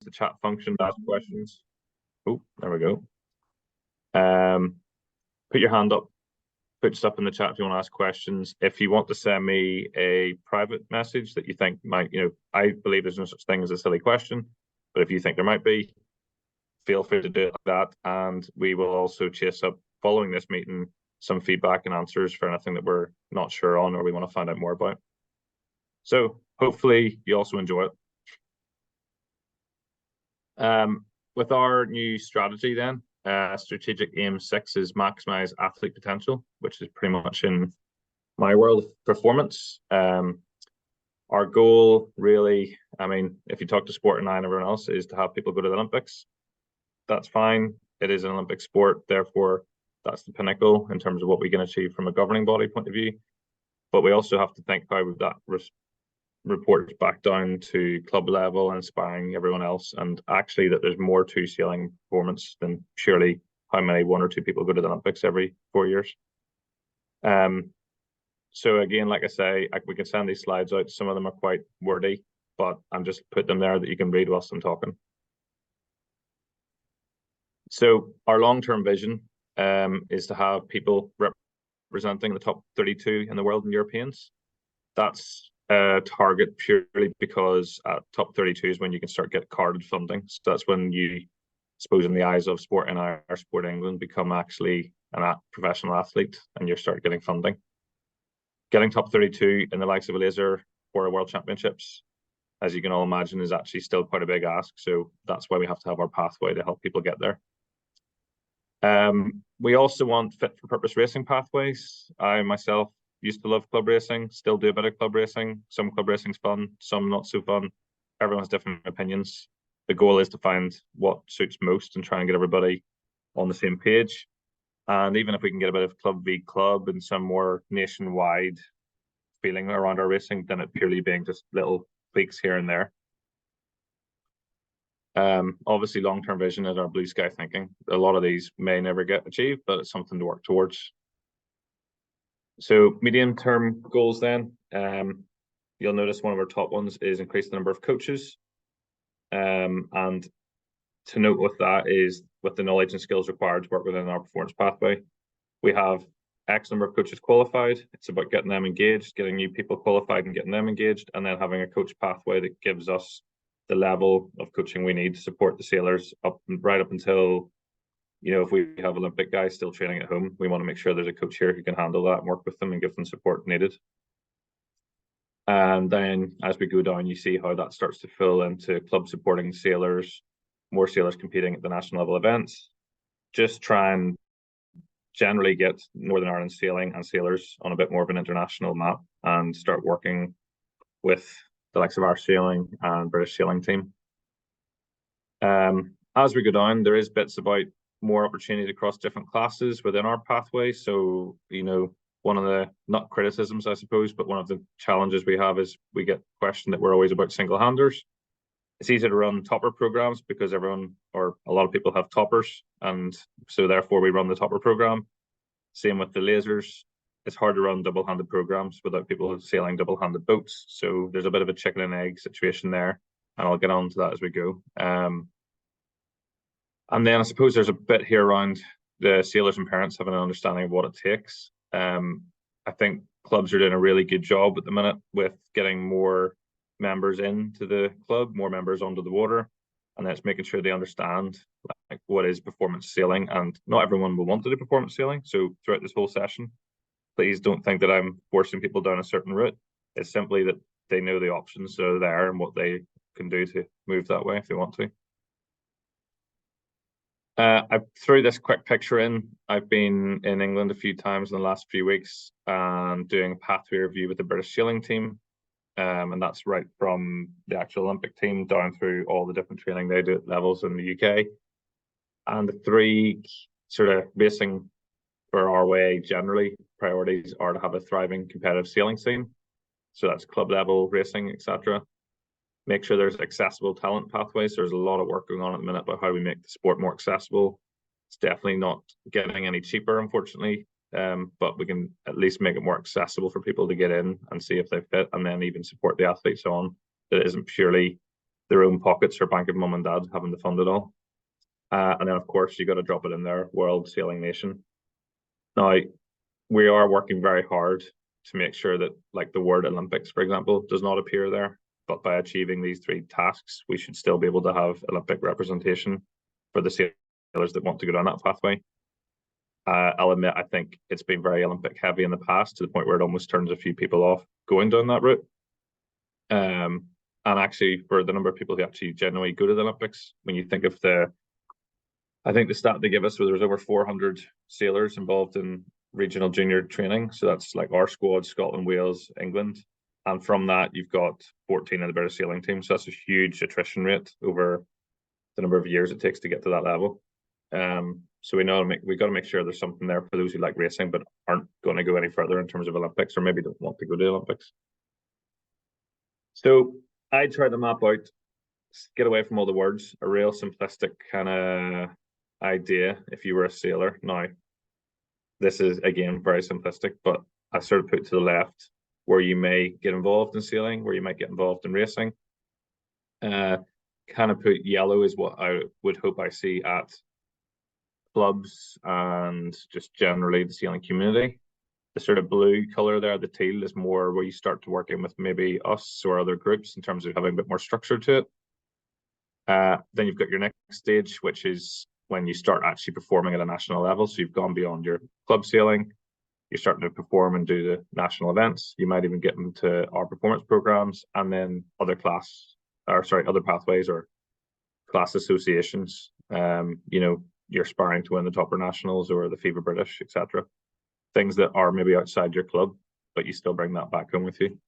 the chat function to ask questions. Oh, there we go. Put your hand up, put stuff in the chat if you want to ask questions. If you want to send me a private message that you think might, I believe there's no such thing as a silly question, but if you think there might be, feel free to do it like that. And we will also chase up following this meeting some feedback and answers for anything that we're not sure on or we want to find out more about. So hopefully you also enjoy it. With our new strategy then, strategic aim 6 is Maximise Athlete Potential, which is pretty much in my world of performance. Our goal really, I mean, if you talk to Sport and everyone else, is to have people go to the Olympics. That's fine. It is an Olympic sport, therefore that's the pinnacle in terms of what we can achieve from a governing body point of view. But we also have to think how that reports back down to club level and inspiring everyone else, and actually that there's more to sailing performance than purely how many 1 or 2 people go to the Olympics every 4 years. So again, like I say, we can send these slides out. Some of them are quite wordy, but I'm just put them there that you can read whilst I'm talking. So our long-term vision is to have people representing the top 32 in the world in Europeans. That's a target purely because at top 32 is when you can start get carded funding. So that's when you, suppose in the eyes of Sport and our Sport England, become actually a professional athlete and you start getting funding. Getting top 32 in the likes of a laser or a World Championships, as you can all imagine, is actually still quite a big ask. So that's why we have to have our pathway to help people get there. We also want fit for purpose racing pathways. I myself used to love club racing, still do a bit of club racing. Some club racing's fun, some not so fun. Everyone has different opinions. The goal is to find what suits most and try and get everybody on the same page. And even if we can get a bit of club v club and some more nationwide feeling around our racing, then it purely being just little tweaks here and there. Obviously, long-term vision is our blue sky thinking. A lot of these may never get achieved, but it's something to work towards. So medium-term goals then, you'll notice one of our top ones is increase the number of coaches. And to note with that is with the knowledge and skills required to work within our performance pathway, we have X number of coaches qualified. It's about getting them engaged, getting new people qualified and getting them engaged, and then having a coach pathway that gives us the level of coaching we need to support the sailors right up until, if we have Olympic guys still training at home, we want to make sure there's a coach here who can handle that and work with them and give them support needed. And then as we go down, you see how that starts to fill into club supporting sailors, more sailors competing at the national level events. Just try and generally get Northern Ireland sailing and sailors on a bit more of an international map and start working with the likes of our sailing and British sailing team. As we go down, there is bits about more opportunity across different classes within our pathway. So, one of the, not criticisms, I suppose, but one of the challenges we have is we get questioned that we're always about single-handers. It's easy to run topper programs because everyone, or a lot of people, have toppers, and so therefore we run the topper program. Same with the lasers. It's hard to run double-handed programs without people sailing double-handed boats. So there's a bit of a chicken and egg situation there, and I'll get on to that as we go. And then I suppose there's a bit here around the sailors and parents having an understanding of what it takes. I think clubs are doing a really good job at the minute with getting more members into the club, more members onto the water, and that's making sure they understand what is performance sailing. And not everyone will want to do performance sailing. So throughout this whole session, please don't think that I'm forcing people down a certain route. It's simply that they know the options that are there and what they can do to move that way if they want to. I threw this quick picture in. I've been in England a few times in the last few weeks and doing a pathway review with the British sailing team. And that's right from the actual Olympic team down through all the different training they do at levels in the UK. And the 3 sort of racing for RYA generally priorities are to have a thriving competitive sailing scene. So that's club level racing, etc. Make sure there's accessible talent pathways. There's a lot of work going on at the minute about how we make the sport more accessible. It's definitely not getting any cheaper, unfortunately, but we can at least make it more accessible for people to get in and see if they fit, and then even support the athletes on. That isn't purely their own pockets or bank of mum and dad having to fund it all. And then, of course, you got to drop it in there, World Sailing Nation. Now, we are working very hard to make sure that, like the word Olympics, for example, does not appear there. But by achieving these 3 tasks, we should still be able to have Olympic representation for the sailors that want to go down that pathway. I'll admit, I think it's been very Olympic heavy in the past, to the point where it almost turns a few people off going down that route. And actually, for the number of people who actually genuinely go to the Olympics, when you think of I think the stat they give us was there was over 400 sailors involved in regional junior training. So that's like our squad, Scotland, Wales, England. And from that, you've got 14 in the British sailing team. So that's a huge attrition rate over the number of years it takes to get to that level. So we got to make sure there's something there for those who like racing but aren't going to go any further in terms of Olympics, or maybe don't want to go to the Olympics. So I tried to map out, get away from all the words, a real simplistic kind of idea if you were a sailor. Now, this is, again, very simplistic, but I sort of put to the left where you may get involved in sailing, where you might get involved in racing. Kind of put yellow is what I would hope I see at clubs and just generally the sailing community. The sort of blue color there, the teal, is more where you start to work in with maybe us or other groups in terms of having a bit more structure to it. Then you've got your next stage, which is when you start actually performing at a national level. So you've gone beyond your club sailing, you're starting to perform and do the national events. You might even get into our performance programs, and then other pathways or class associations. You're aspiring to win the Topper Nationals or the FIVA British, etc. Things that are maybe outside your club, but you still bring that back home with you.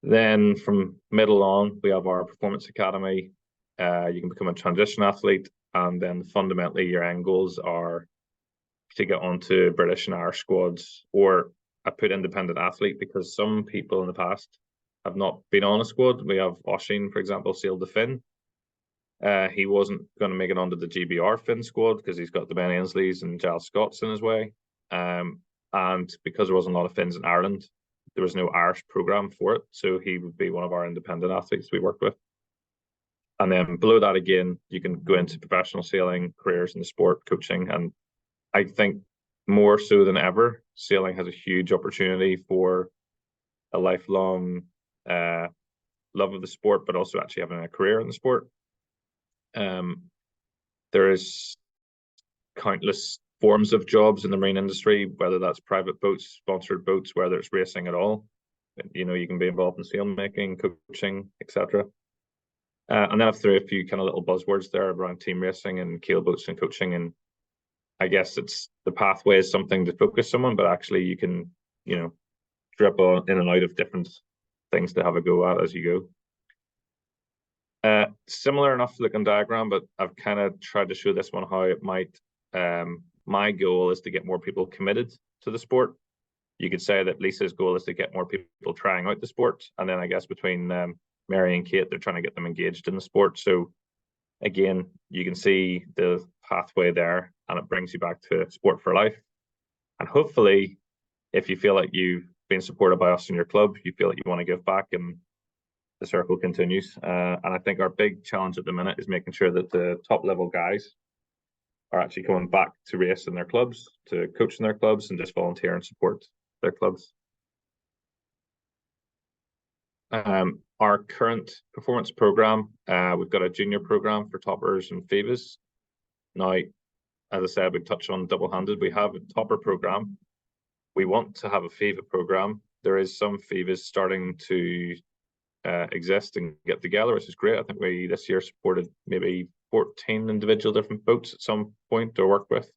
Then from middle on, we have our performance academy. You can become a transition athlete, and then fundamentally your end goals are to get onto British and Irish squads, or I put independent athlete because some people in the past have not been on a squad. We have Oisin, for example, sailed the Finn. He wasn't going to make it onto the GBR Finn squad because he's got the Ben Ainsleys and Giles Scotts in his way. And because there wasn't a lot of Finns in Ireland, there was no Irish program for it. So he would be one of our independent athletes we worked with. And then below that, again, you can go into professional sailing, careers in the sport, coaching. And I think more so than ever, sailing has a huge opportunity for a lifelong love of the sport, but also actually having a career in the sport. There is countless forms of jobs in the marine industry, whether that's private boats, sponsored boats, whether it's racing at all. You can be involved in sail making, coaching, etc. And then I've threw a few kind of little buzzwords there around team racing and keel boats and coaching. And I guess it's the pathway is something to focus someone, but actually you can, drip on in and out of different things to have a go at as you go. Similar enough looking diagram, but I've kind of tried to show this one how it might. My goal is to get more people committed to the sport. You could say that Lisa's goal is to get more people trying out the sport, and then I guess between Mary and Kate, they're trying to get them engaged in the sport. So again, you can see the pathway there, and it brings you back to sport for life. And hopefully, if you feel like you've been supported by us in your club, you feel like you want to give back, and the circle continues. And I think our big challenge at the minute is making sure that the top level guys are actually coming back to race in their clubs, to coach in their clubs, and just volunteer and support their clubs. Our current performance program, we've got a junior program for toppers and FIVAs. Now, as I said, we touched on double-handed. We have a topper program. We want to have a FIVA program. There is some FIVAs starting to exist and get together, which is great. I think we this year supported maybe 14 individual different boats at some point to work with.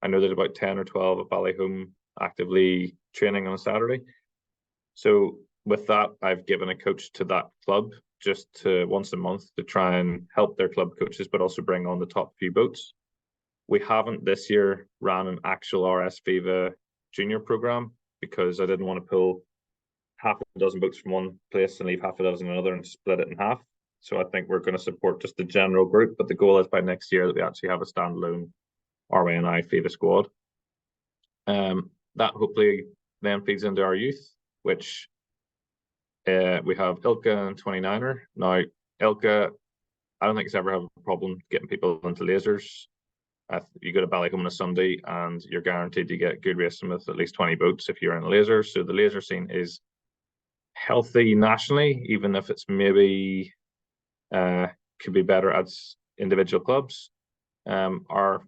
I know there's about 10 or 12 at Ballyholme actively training on a Saturday. So with that, I've given a coach to that club just to once a month to try and help their club coaches, but also bring on the top few boats. We haven't this year ran an actual RS FIVA junior program because I didn't want to pull half a dozen boats from one place and leave half a dozen in another and split it in half. So I think we're going to support just the general group, but the goal is by next year that we actually have a standalone RYA FIVA squad. That hopefully then feeds into our youth, which we have Ilka and 29er. Now, Ilka, I don't think it's ever had a problem getting people into lasers. You go to Ballycombe on a Sunday and you're guaranteed to get good racing with at least 20 boats if you're in a laser. So the laser scene is healthy nationally, even if it's maybe could be better at individual clubs. Our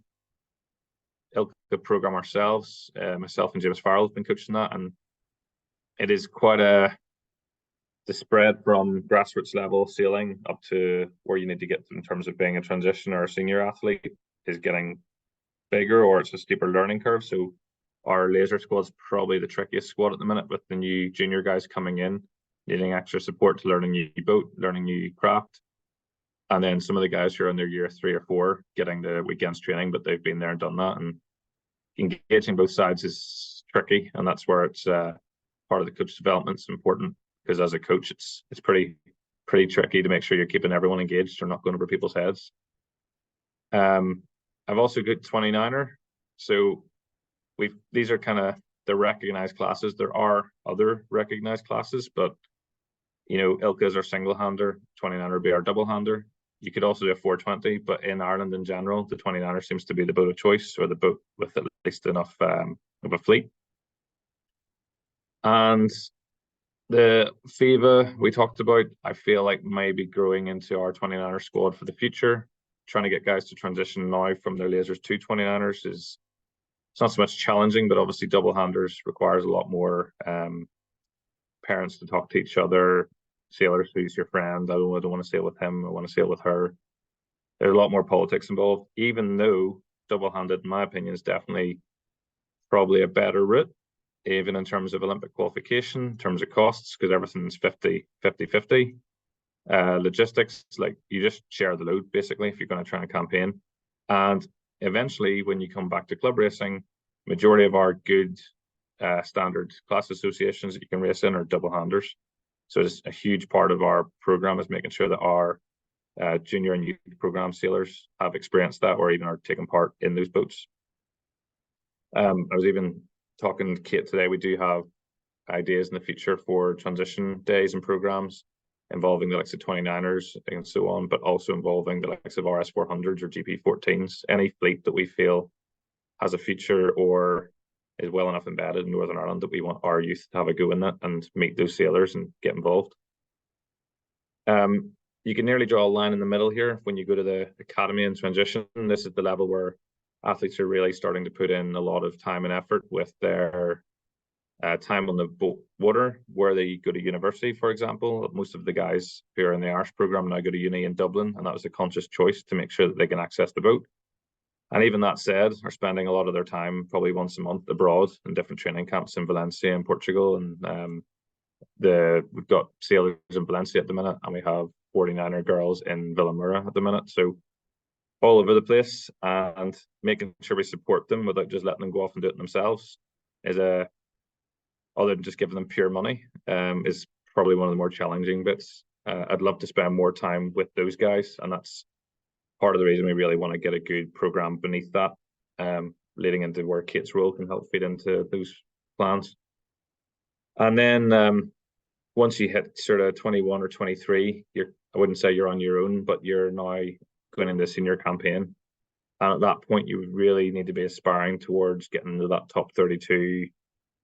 Ilka program ourselves, myself and James Farrell have been coaching that, and it is quite the spread from grassroots level sailing up to where you need to get in terms of being a transition or a senior athlete is getting bigger, or it's a steeper learning curve. So our laser squad is probably the trickiest squad at the minute, with the new junior guys coming in, needing extra support to learn a new boat, learning new craft. And then some of the guys who are in their year 3 or 4 getting the weekends training, but they've been there and done that. And engaging both sides is tricky, and that's where it's part of the coach development is important, because as a coach, it's pretty tricky to make sure you're keeping everyone engaged or not going over people's heads. I've also got 29er, so these are kind of the recognized classes. There are other recognized classes, but Ilka is our single-hander, 29er would be our double-hander. You could also do a 420, but in Ireland in general, the 29er seems to be the boat of choice, or the boat with at least enough of a fleet. And the FIVA we talked about, I feel like maybe growing into our 29er squad for the future. Trying to get guys to transition now from their lasers to 29ers it's not so much challenging, but obviously double-handers requires a lot more parents to talk to each other. Sailors, who's your friend? I don't want to sail with him, I want to sail with her. There's a lot more politics involved, even though double-handed, in my opinion, is definitely probably a better route, even in terms of Olympic qualification, in terms of costs, because everything's 50-50. Logistics, like you just share the load basically if you're going to try and campaign. And eventually, when you come back to club racing, majority of our good standard class associations that you can race in are double-handers. So it's a huge part of our program is making sure that our junior and youth program sailors have experienced that, or even are taking part in those boats. I was even talking to Kate today. We do have ideas in the future for transition days and programs involving the likes of 29ers and so on, but also involving the likes of RS400s or GP14s, any fleet that we feel has a future or is well enough embedded in Northern Ireland that we want our youth to have a go in that and meet those sailors and get involved. You can nearly draw a line in the middle here when you go to the academy and transition. This is the level where athletes are really starting to put in a lot of time and effort with their time on the boat water, where they go to university, for example. Most of the guys who are in the Irish program now go to uni in Dublin, and that was a conscious choice to make sure that they can access the boat. And even that said, are spending a lot of their time, probably once a month, abroad in different training camps in Valencia and Portugal. And we've got sailors in Valencia at the minute, and we have 49er girls in Villamura at the minute. So all over the place, and making sure we support them without just letting them go off and do it themselves other than just giving them pure money, is probably one of the more challenging bits. I'd love to spend more time with those guys, and that's part of the reason we really want to get a good program beneath that, leading into where Kate's role can help feed into those plans. And then once you hit sort of 21 or 23, I wouldn't say you're on your own, but you're now going into senior campaign. And at that point, you would really need to be aspiring towards getting into that top 32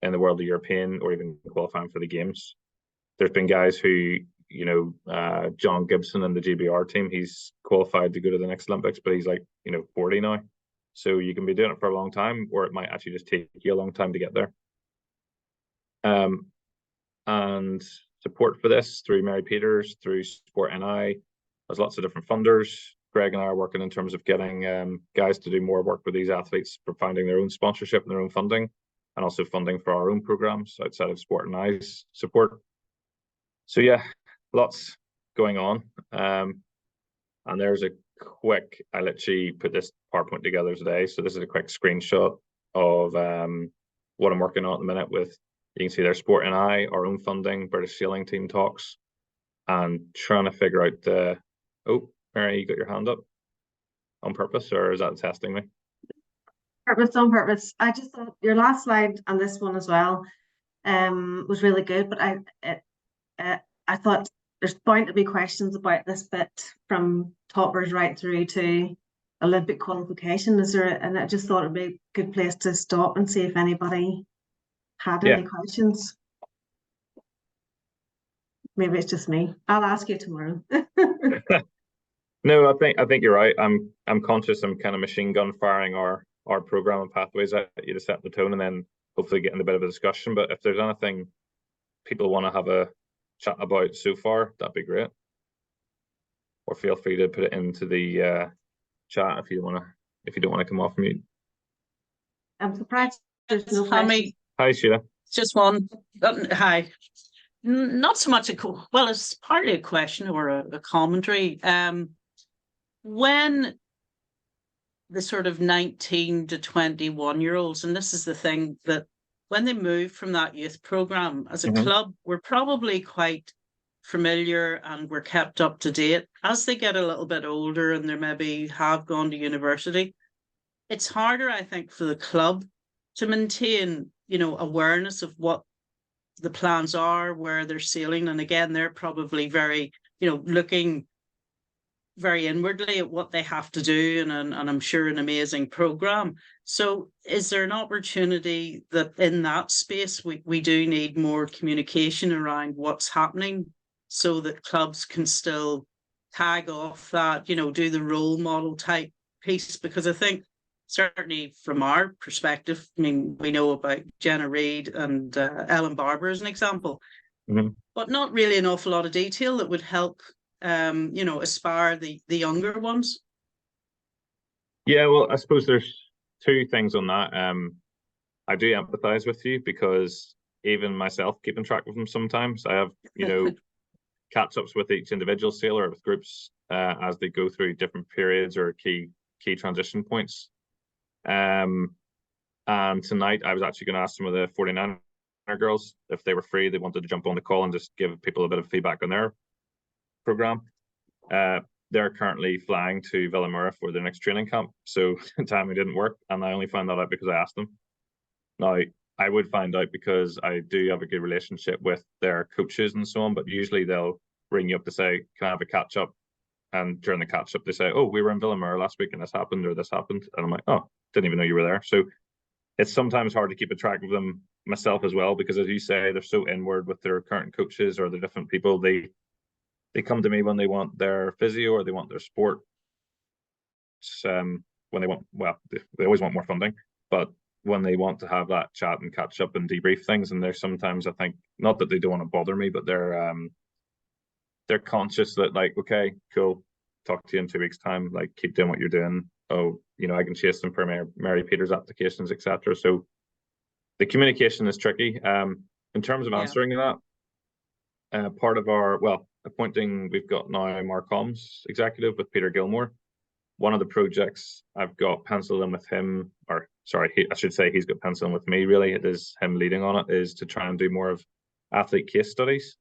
in the World of European, or even qualifying for the games. There's been guys who, John Gibson and the GBR team, he's qualified to go to the next Olympics, but he's 40 now. So you can be doing it for a long time, or it might actually just take you a long time to get there. And support for this through Mary Peters, through Sport NI. There's lots of different funders. Greg and I are working in terms of getting guys to do more work with these athletes for finding their own sponsorship and their own funding, and also funding for our own programs outside of Sport NI's support. So yeah, lots going on. And there's a quick, I literally put this PowerPoint together today. So this is a quick screenshot of what I'm working on at the minute with, you can see their Sport NI, our own funding, British Sailing Team talks, and trying to figure out oh, Mary, you got your hand up on purpose, or is that testing me? Purpose, on purpose. I just thought your last slide and this one as well was really good, but I thought there's bound to be questions about this bit from toppers right through to Olympic qualification. And I just thought it'd be a good place to stop and see if anybody had any questions. Maybe it's just me. I'll ask you tomorrow. No, I think you're right. I'm conscious I'm kind of machine gun firing our program and pathways at you to set the tone and then hopefully get in a bit of a discussion. But if there's anything people want to have a chat about so far, that'd be great. Or feel free to put it into the chat if you don't want to come off mute. I'm surprised there's no questions. Hi, Sheila. Just one. Hi. Not so much well, it's partly a question or a commentary. When the sort of 19 to 21-year-olds, and this is the thing, that when they move from that youth program, as a club, we're probably quite familiar and we're kept up to date. As they get a little bit older and they maybe have gone to university, it's harder, I think, for the club to maintain, awareness of what the plans are, where they're sailing. And again, they're probably very, looking very inwardly at what they have to do, and I'm sure an amazing program. So is there an opportunity that in that space we do need more communication around what's happening so that clubs can still tag off that, do the role model type piece? Because I think certainly from our perspective, I mean, we know about Jenna Reid and Ellen Barber as an example, but not really an awful lot of detail that would help aspire the younger ones. Yeah, well, I suppose there's two things on that. I do empathize with you because even myself keeping track of them sometimes, I have, catch-ups with each individual sailor or with groups as they go through different periods or key transition points. And tonight I was actually going to ask some of the 49er girls if they were free, they wanted to jump on the call and just give people a bit of feedback on their program. They're currently flying to Villamura for their next training camp, so timing didn't work, and I only found that out because I asked them. Now, I would find out because I do have a good relationship with their coaches and so on, but usually they'll ring you up to say, can I have a catch up? And during the catch up, they say, oh, we were in Villamura last week and this happened or this happened. And I'm like, oh, didn't even know you were there. So it's sometimes hard to keep a track of them myself as well, because as you say, they're so inward with their current coaches or the different people. They come to me when they want their physio or they want their sport. When they want, well, they always want more funding, but when they want to have that chat and catch up and debrief things, and they're sometimes, I think, not that they don't want to bother me, but they're conscious that, like, okay, cool, talk to you in 2 weeks' time, like, keep doing what you're doing. Oh, I can chase them for Mary Peters applications, etc. So the communication is tricky. In terms of answering that, part of our, appointing, we've got now Marcom's executive with Peter Gilmore. One of the projects I've got penciled in with him, or sorry, I should say he's got penciled in with me, really. It is him leading on it, is to try and do more of athlete case studies.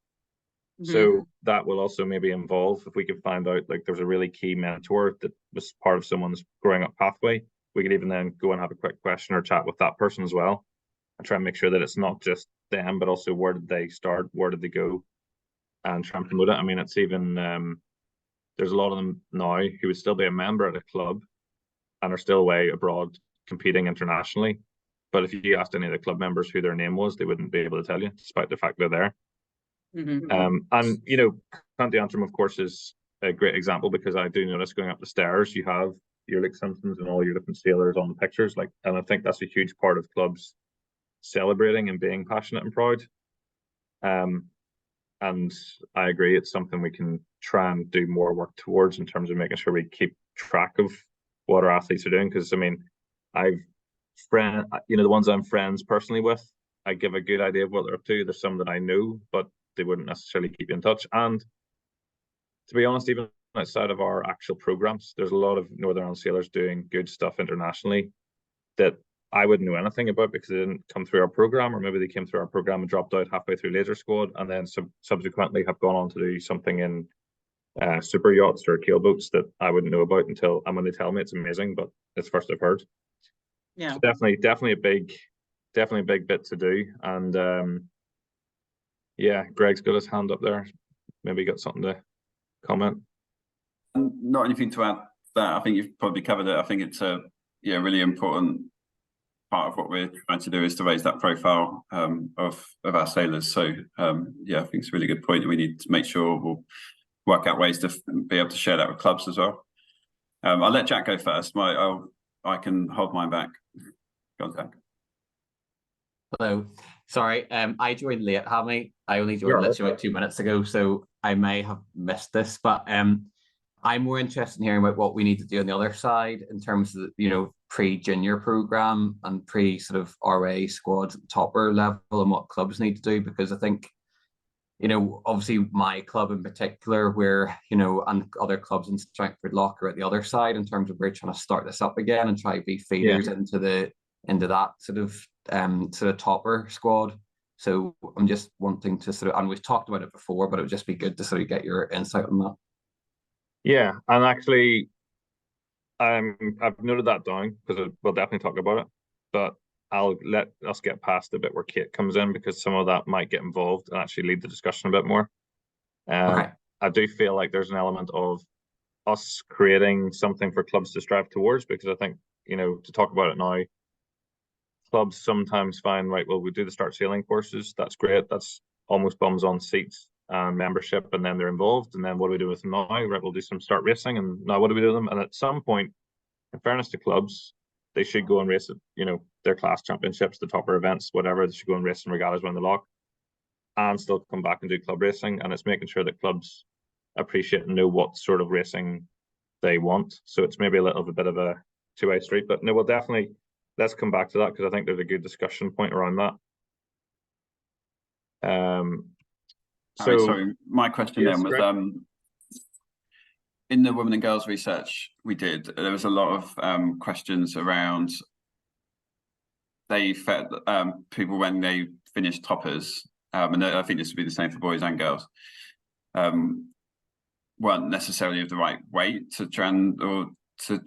So that will also maybe involve, if we could find out, like, there's a really key mentor that was part of someone's growing up pathway, we could even then go and have a quick question or chat with that person as well, and try and make sure that it's not just them, but also where did they start, where did they go, and try and promote it. I mean, it's even, there's a lot of them now who would still be a member at a club and are still away abroad competing internationally. But if you asked any of the club members who their name was, they wouldn't be able to tell you, despite the fact they're there. And County Antrim, of course, is a great example, because I do notice going up the stairs, you have your Luke Simpsons and all your different sailors on the pictures, like, and I think that's a huge part of clubs celebrating and being passionate and proud. And I agree, it's something we can try and do more work towards in terms of making sure we keep track of what our athletes are doing. Because I mean, the ones I'm friends personally with, I give a good idea of what they're up to. There's some that I know, but they wouldn't necessarily keep in touch. And to be honest, even outside of our actual programs, there's a lot of Northern Ireland sailors doing good stuff internationally that I wouldn't know anything about because they didn't come through our program, or maybe they came through our program and dropped out halfway through Laser Squad, and then subsequently have gone on to do something in super yachts or keel boats that I wouldn't know about until, and when they tell me, it's amazing, but it's first I've heard. Yeah, so definitely a big bit to do. And yeah, Greg's got his hand up there. maybe got something to comment. Not anything to add to that. I think you've probably covered it. I think it's a really important part of what we're trying to do is to raise that profile of our sailors. So I think it's a really good point. We need to make sure we'll work out ways to be able to share that with clubs as well. I'll let Jack go first. I can hold mine back. Go on, Jack. Hello. Sorry, I joined late, Hammy. I only joined literally about 2 minutes ago, so I may have missed this, but I'm more interested in hearing about what we need to do on the other side in terms of pre-junior program and pre sort of RYA squad topper level and what clubs need to do, because I think obviously my club in particular, where and other clubs in Strangford Lough are at the other side in terms of we're trying to start this up again and try to be feeders into that sort of topper squad. So I'm just wanting to and we've talked about it before, but it would just be good to sort of get your insight on that. Yeah, and actually, I've noted that down because we'll definitely talk about it, but I'll let us get past the bit where Kate comes in, because some of that might get involved and actually lead the discussion a bit more. Okay. I do feel like there's an element of us creating something for clubs to strive towards, because I think, to talk about it now, clubs sometimes find, right, well, we do the start sailing courses. That's great. That's almost bums on seats and membership, and then they're involved. And then what do we do with them now? Right, we'll do some start racing, and now what do we do with them? And at some point, in fairness to clubs, they should go and race at, their class championships, the topper events, whatever. They should go and race in regattas around the loch and still come back and do club racing. And it's making sure that clubs appreciate and know what sort of racing they want. So it's maybe a little bit of a two-way street, but no, we'll definitely, let's come back to that, because I think there's a good discussion point around that. Sorry, my question then was, in the women and girls research we did, there was a lot of questions around they felt people when they finished toppers, and I think this would be the same for boys and girls, weren't necessarily of the right weight to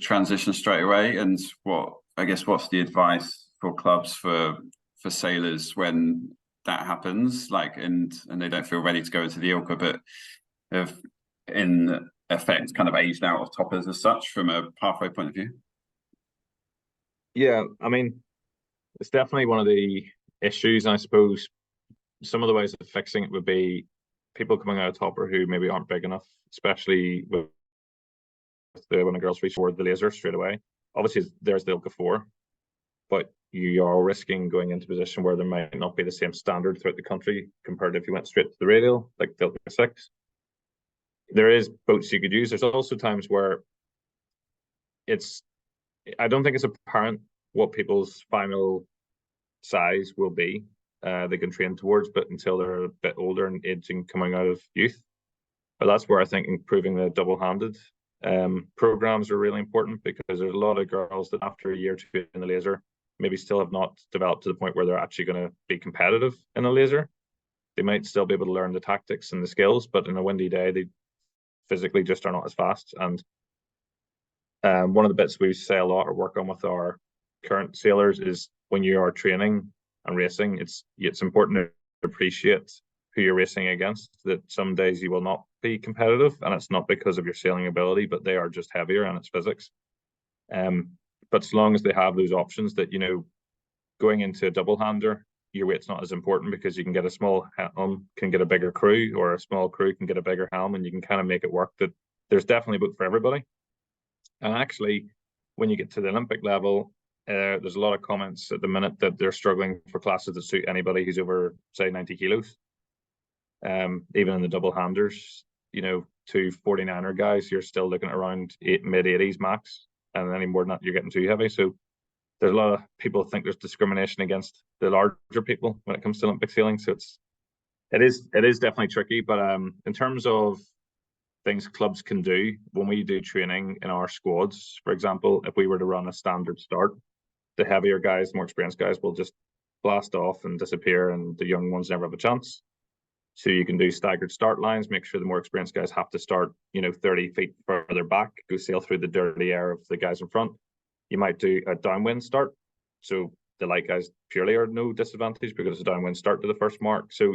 transition straight away. And what's the advice for clubs for sailors when that happens, and they don't feel ready to go into the ILCA, but have in effect kind of aged out of toppers as such from a pathway point of view? Yeah, I mean, it's definitely one of the issues. And I suppose some of the ways of fixing it would be people coming out of topper who maybe aren't big enough, especially with the women and girls reach toward the laser straight away. Obviously, there's the ILCA 4, but you are risking going into a position where there might not be the same standard throughout the country compared to if you went straight to the radial, like the ILCA 6. There is boats you could use. There's also times where I don't think it's apparent what people's final size will be. They can train towards, but until they're a bit older and aging, coming out of youth. But that's where I think improving the double-handed programs are really important, because there's a lot of girls that after a year or two in the laser maybe still have not developed to the point where they're actually going to be competitive in a laser. They might still be able to learn the tactics and the skills, but in a windy day, they physically just are not as fast. And one of the bits we say a lot or work on with our current sailors is when you are training and racing, it's important to appreciate who you're racing against, that some days you will not be competitive, and it's not because of your sailing ability, but they are just heavier and it's physics. But as long as they have those options that, going into a double hander, your weight's not as important, because you can get a small helm, can get a bigger crew, or a small crew can get a bigger helm, and you can kind of make it work. That there's definitely a boat for everybody. And actually, when you get to the Olympic level, there's a lot of comments at the minute that they're struggling for classes that suit anybody who's over, say, 90 kilos. Even in the double handers, 249er guys, you're still looking at around mid-80s max, and any more than that, you're getting too heavy. So there's a lot of people think there's discrimination against the larger people when it comes to Olympic sailing. So it is definitely tricky. But in terms of things clubs can do when we do training in our squads, for example, if we were to run a standard start, the heavier guys, more experienced guys will just blast off and disappear, and the young ones never have a chance. So you can do staggered start lines, make sure the more experienced guys have to start, 30 feet further back, go sail through the dirty air of the guys in front. You might do a downwind start. So the light guys purely are no disadvantage because it's a downwind start to the first mark. So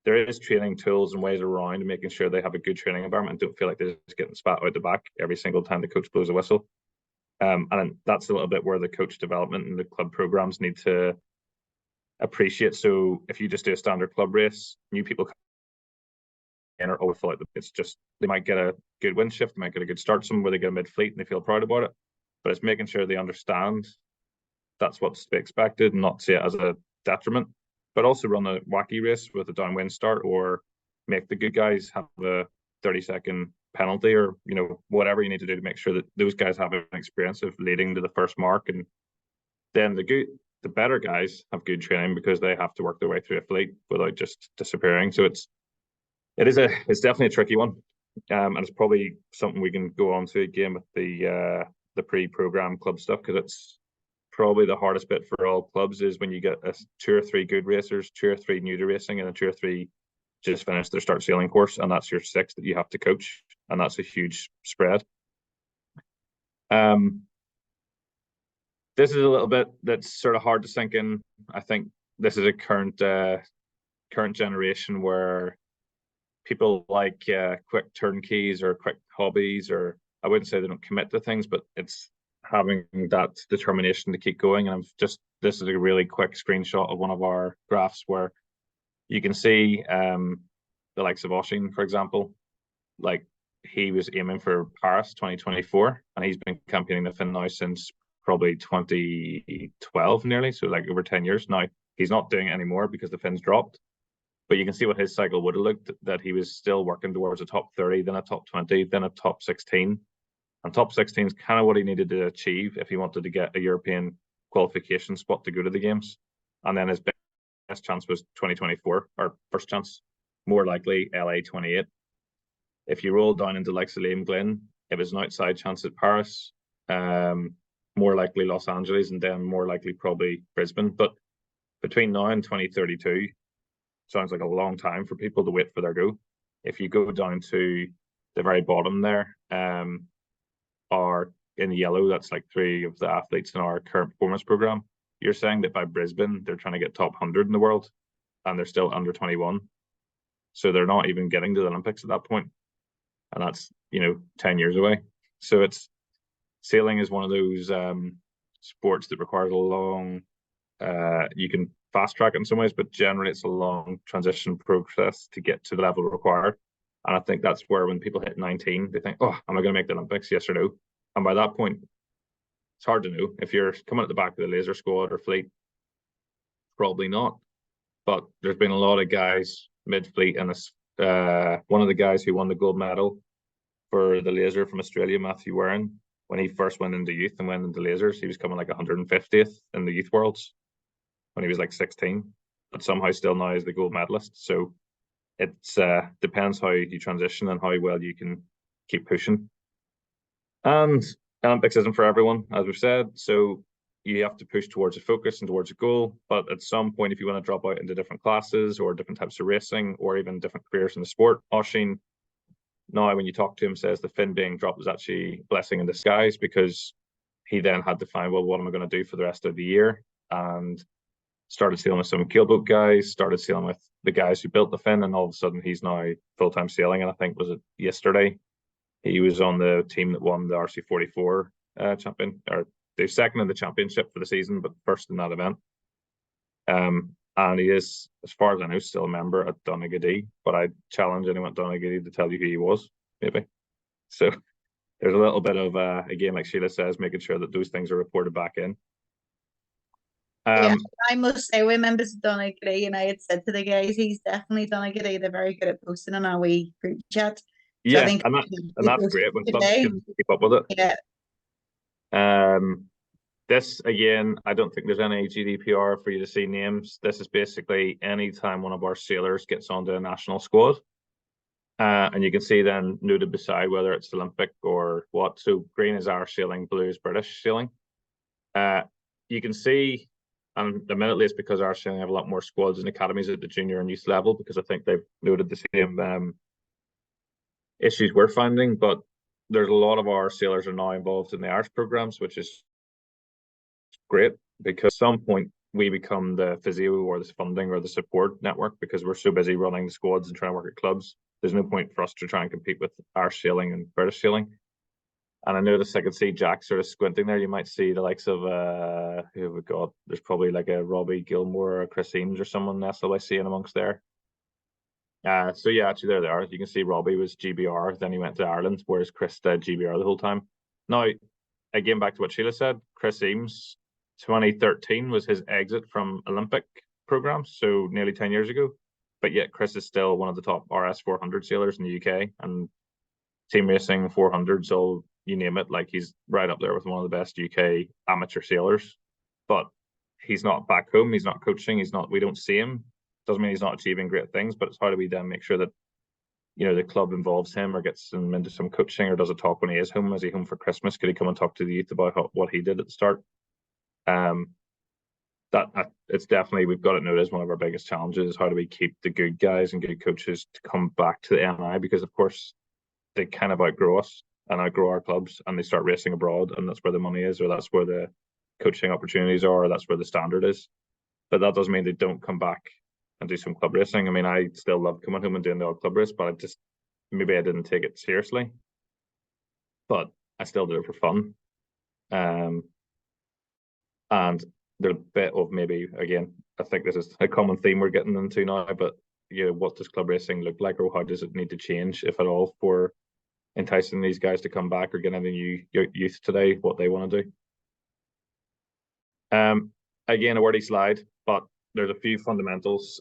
there is training tools and ways around making sure they have a good training environment and don't feel like they're just getting spat out the back every single time the coach blows a whistle. And that's a little bit where the coach development and the club programs need to appreciate. So if you just do a standard club race, new people come in or always feel like it's just, they might get a good wind shift, they might get a good start somewhere, they get a mid-fleet and they feel proud about it. But it's making sure they understand that's what's to be expected and not see it as a detriment. But also run a wacky race with a downwind start, or make the good guys have a 30-second penalty, or whatever you need to do to make sure that those guys have an experience of leading to the first mark. And then the better guys have good training because they have to work their way through a fleet without just disappearing. So it's definitely a tricky one, and it's probably something we can go on to again with the pre-program club stuff, because it's probably the hardest bit for all clubs is when you get 2 or 3 good racers, 2 or 3 new to racing, and 2 or 3 just finished their start sailing course, and that's your 6 that you have to coach, and that's a huge spread. This is a little bit that's sort of hard to sink in. I think this is a current generation where people like quick turnkeys or quick hobbies, or I wouldn't say they don't commit to things, but it's having that determination to keep going. And this is a really quick screenshot of one of our graphs where you can see the likes of Oshin, for example, like he was aiming for Paris 2024, and he's been campaigning the Finn now since probably 2012 nearly, so like over 10 years now. He's not doing it anymore because the Finns dropped, but you can see what his cycle would have looked, that he was still working towards a top 30, then a top 20, then a top 16. And top 16 is kind of what he needed to achieve if he wanted to get a European qualification spot to go to the games. And then his best chance was 2024, or first chance, more likely LA 28. If you roll down into like Liam Glen, it was an outside chance at Paris, more likely Los Angeles, and then more likely probably Brisbane. But between now and 2032, sounds like a long time for people to wait for their go. If you go down to the very bottom there, are in yellow, that's like 3 of the athletes in our current performance program. You're saying that by Brisbane, they're trying to get top 100 in the world, and they're still under 21. So they're not even getting to the Olympics at that point. And that's, 10 years away. So sailing is one of those sports that requires a long, you can fast track it in some ways, but generally it's a long transition process to get to the level required. And I think that's where when people hit 19, they think, oh, am I going to make the Olympics? Yes or no? And by that point, it's hard to know. If you're coming at the back of the laser squad or fleet, probably not. But there's been a lot of guys mid-fleet, and one of the guys who won the gold medal for the laser from Australia, Matthew Warren, when he first went into youth and went into lasers, he was coming like 150th in the youth worlds when he was like 16, but somehow still now is the gold medalist. So it's depends how you transition and how well you can keep pushing. And Olympics isn't for everyone, as we've said, so you have to push towards a focus and towards a goal. But at some point, if you want to drop out into different classes or different types of racing or even different careers in the sport, Oshin, now when you talk to him, says the Finn being dropped was actually a blessing in disguise, because he then had to find, well, what am I going to do for the rest of the year? And started sailing with some keelboat guys, started sailing with the guys who built the Finn, and all of a sudden he's now full-time sailing. And I think, was it yesterday, he was on the team that won the RC44 champion, or the second in the championship for the season, but first in that event. And he is, as far as I know, still a member at Donaghadee, but I challenge anyone at Donaghadee to tell you who he was, maybe. So there's a little bit of, again, like Sheila says, making sure that those things are reported back in. Yeah, I must say, we're members of Donaghadee, and I had said to the guys, he's definitely Donaghadee. They're very good at posting on our wee group chat. So yeah, I think and that's great when clubs can keep up with it. Yeah. This, again, I don't think there's any GDPR for you to see names. This is basically any time one of our sailors gets onto a national squad. And you can see then noted beside whether it's Olympic or what. So green is our sailing, blue is British sailing. You can see, and admittedly it's because our sailing have a lot more squads and academies at the junior and youth level, because I think they've noted the same issues we're finding. But there's a lot of our sailors are now involved in the Irish programs, which is great, because at some point we become the physio or the funding or the support network because we're so busy running the squads and trying to work at clubs. There's no point for us to try and compete with Irish sailing and British sailing. And I noticed I could see Jack sort of squinting there. You might see the likes of who have we got? There's probably like a Robbie Gilmore or a Chris Eames or someone nestled I see in amongst there. So yeah, actually there they are. You can see Robbie was GBR, then he went to Ireland, whereas Chris did GBR the whole time. Now, again, back to what Sheila said, Chris Eames, 2013 was his exit from Olympic programs, so nearly 10 years ago. But yet Chris is still one of the top RS 400 sailors in the UK, and team racing 400s, all you name it, like he's right up there with one of the best UK amateur sailors. But he's not back home, he's not coaching, we don't see him. Doesn't mean he's not achieving great things, but it's how do we then make sure that, you know, the club involves him or gets him into some coaching or does a talk when he is home? Is he home for Christmas? Could he come and talk to the youth about what he did at the start? It's definitely, we've got to know, it is one of our biggest challenges. How do we keep the good guys and good coaches to come back to the NI? Because of course they kind of outgrow us and outgrow our clubs, and they start racing abroad, and that's where the money is, or that's where the coaching opportunities are, or that's where the standard is. But that doesn't mean they don't come back and do some club racing. I mean, I still love coming home and doing the odd club race, but maybe I didn't take it seriously, but I still did it for fun. And there's a bit of, maybe, again, I think this is a common theme we're getting into now, but you know, what does club racing look like, or how does it need to change, if at all, for enticing these guys to come back or getting the new youth today what they want to do? Again, a wordy slide, but there's a few fundamentals.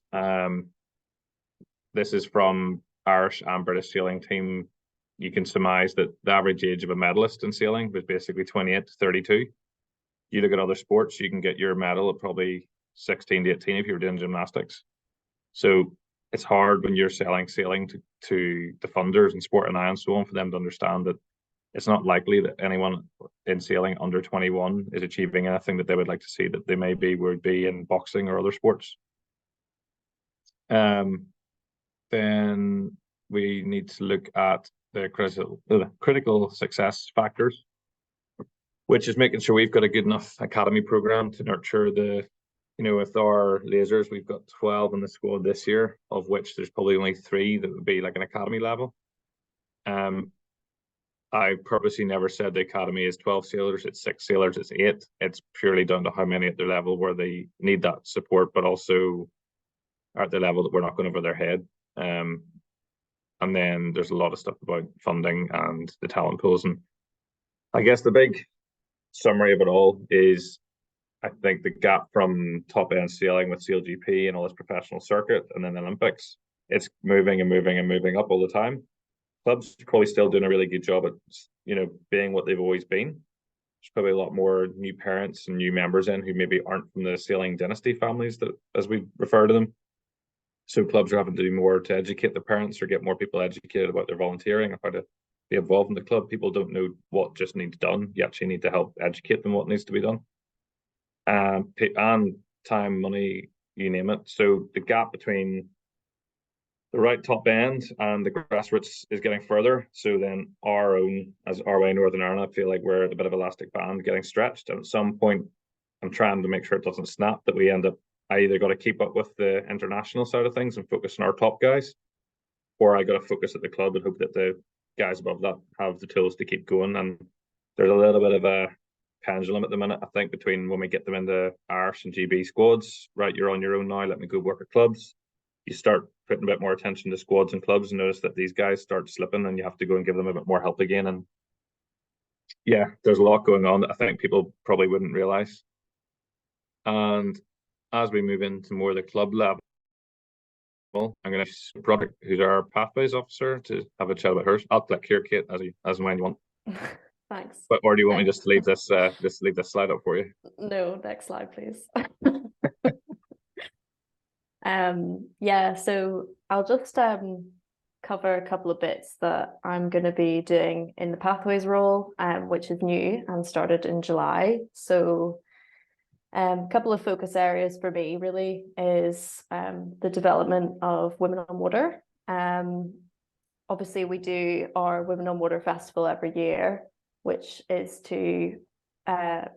This is from Irish and British sailing team. You can surmise that the average age of a medalist in sailing was basically 28 to 32. You look at other sports, you can get your medal at probably 16 to 18 if you're doing gymnastics. So it's hard when you're sailing to the funders and Sport and I and so on for them to understand that it's not likely that anyone in sailing under 21 is achieving anything that they would like to see that they would be in boxing or other sports. Then we need to look at the critical success factors, which is making sure we've got a good enough academy program to nurture the, you know, with our lasers, we've got 12 in the squad this year, of which there's probably only 3 that would be like an academy level. I purposely never said the academy is 12 sailors, it's 6 sailors, it's 8. It's purely down to how many at their level where they need that support, but also are at the level that we're not going over their head. And then there's a lot of stuff about funding and the talent pools. And I guess the big summary of it all is, I think the gap from top end sailing with SailGP and all this professional circuit and then the Olympics, it's moving and moving and moving up all the time. Clubs are probably still doing a really good job at, you know, being what they've always been. There's probably a lot more new parents and new members in who maybe aren't from the sailing dynasty families, that, as we refer to them. So clubs are having to do more to educate the parents or get more people educated about their volunteering and how to be involved in the club. People don't know what just needs done. You actually need to help educate them what needs to be done. And time, money, you name it. So the gap between the right top end and the grassroots is getting further. So then our own, as RYA Northern Ireland, I feel like we're at a bit of elastic band getting stretched. And at some point, I'm trying to make sure it doesn't snap, that we end up, I either got to keep up with the international side of things and focus on our top guys, or I got to focus at the club and hope that the guys above that have the tools to keep going. And there's a little bit of a pendulum at the minute, I think, between when we get them into Irish and GB squads, right, you're on your own now, let me go work at clubs. You start putting a bit more attention to squads and clubs and notice that these guys start slipping and you have to go and give them a bit more help again. And yeah, there's a lot going on that I think people probably wouldn't realise. And as we move into more the club level, I'm going to ask Broderick, who's our pathways officer, to have a chat about hers. I'll click here, Kate, as and when you want. Thanks. But or do you want me just to leave this slide up for you? No, next slide, please. Yeah, so I'll just cover a couple of bits that I'm going to be doing in the pathways role, which is new and started in July. So a couple of focus areas for me really is the development of Women on Water. Obviously we do our Women on Water festival every year, which is to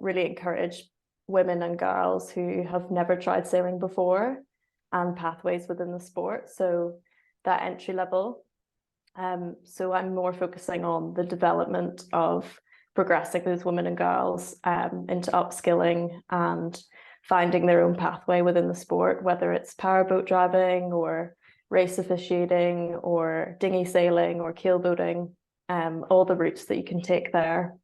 really encourage, you know, women in sailing, and also to women and girls who have never tried sailing before and pathways within the sport, so that entry level. So I'm more focusing on the development of progressing those women and girls into upskilling and finding their own pathway within the sport, whether it's powerboat driving or race officiating or dinghy sailing or keel boating, all the routes that you can take there.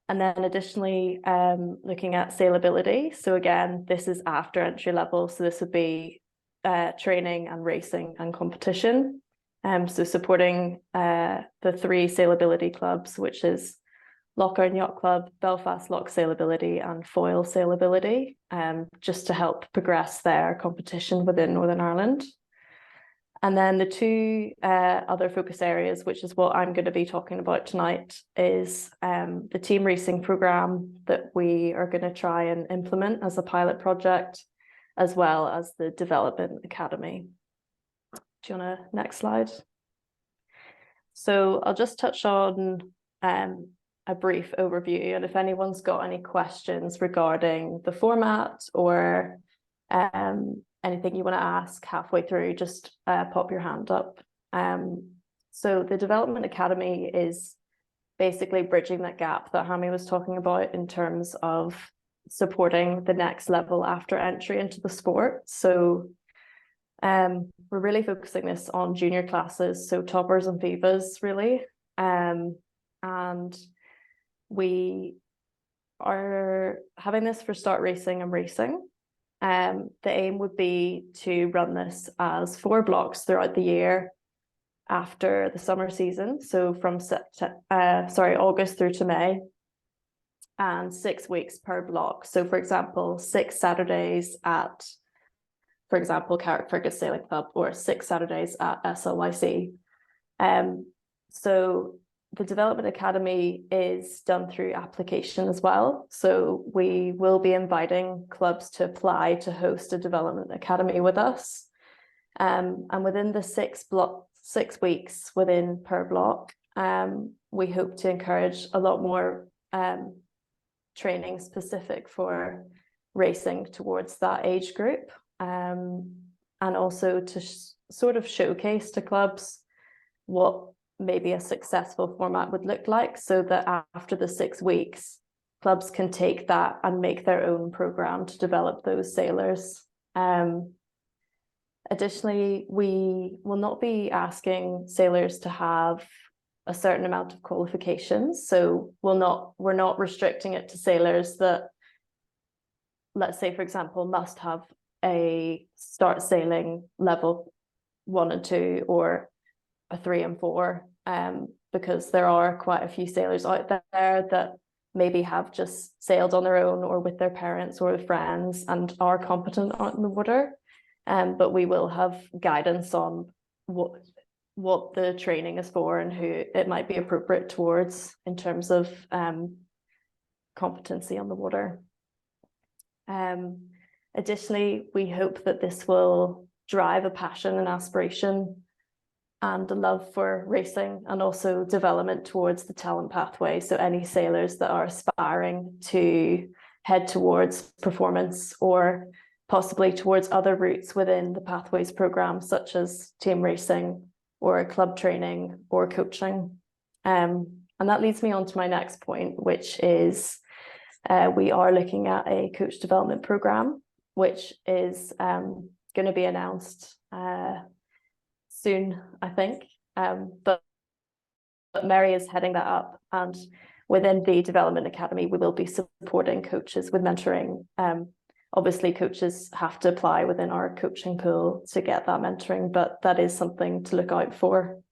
And then additionally, looking at sailability. So again, this is after entry level. So this would be training and racing and competition. So supporting the 3 sailability clubs, which is Lochern Yacht Club, Belfast Loch Sailability and Foyle Sailability, just to help progress their competition within Northern Ireland. And then the 2 other focus areas, which is what I'm going to be talking about tonight, is the team racing programme that we are going to try and implement as a pilot project, as well as the development academy. Do you want to next slide? So I'll just touch on a brief overview, and if anyone's got any questions regarding the format or anything you want to ask halfway through, just pop your hand up. So the Development Academy is basically bridging that gap that Hami was talking about in terms of supporting the next level after entry into the sport. So we're really focusing this on junior classes, so toppers and vivas really. And we are having this for start racing and racing. The aim would be to run this as 4 blocks throughout the year after the summer season, so from August through to May, and 6 weeks per block. So for example, 6 Saturdays at, for example, Carrickfergus Sailing Club, or 6 Saturdays at SLYC. So the Development Academy is done through application as well. So we will be inviting clubs to apply to host a Development Academy with us. And within the 6 weeks within per block, we hope to encourage a lot more training specific for racing towards that age group, and also to sort of showcase to clubs what maybe a successful format would look like, so that after the 6 weeks, clubs can take that and make their own program to develop those sailors. Additionally, we will not be asking sailors to have a certain amount of qualifications. So we're not restricting it to sailors that, let's say, for example, must have a start sailing level 1 and 2 or a 3 and 4, because there are quite a few sailors out there that maybe have just sailed on their own or with their parents or with friends and are competent out in the water. But we will have guidance on what the training is for and who it might be appropriate towards in terms of competency on the water. Additionally, we hope that this will drive a passion and aspiration and a love for racing, and also development towards the talent pathway. So any sailors that are aspiring to head towards performance or possibly towards other routes within the pathways program, such as team racing or club training or coaching. And that leads me on to my next point, which is we are looking at a coach development program, which is going to be announced soon, I think. But Mary is heading that up, and within the Development Academy, we will be supporting coaches with mentoring. Obviously, coaches have to apply within our coaching pool to get that mentoring, but that is something to look out for.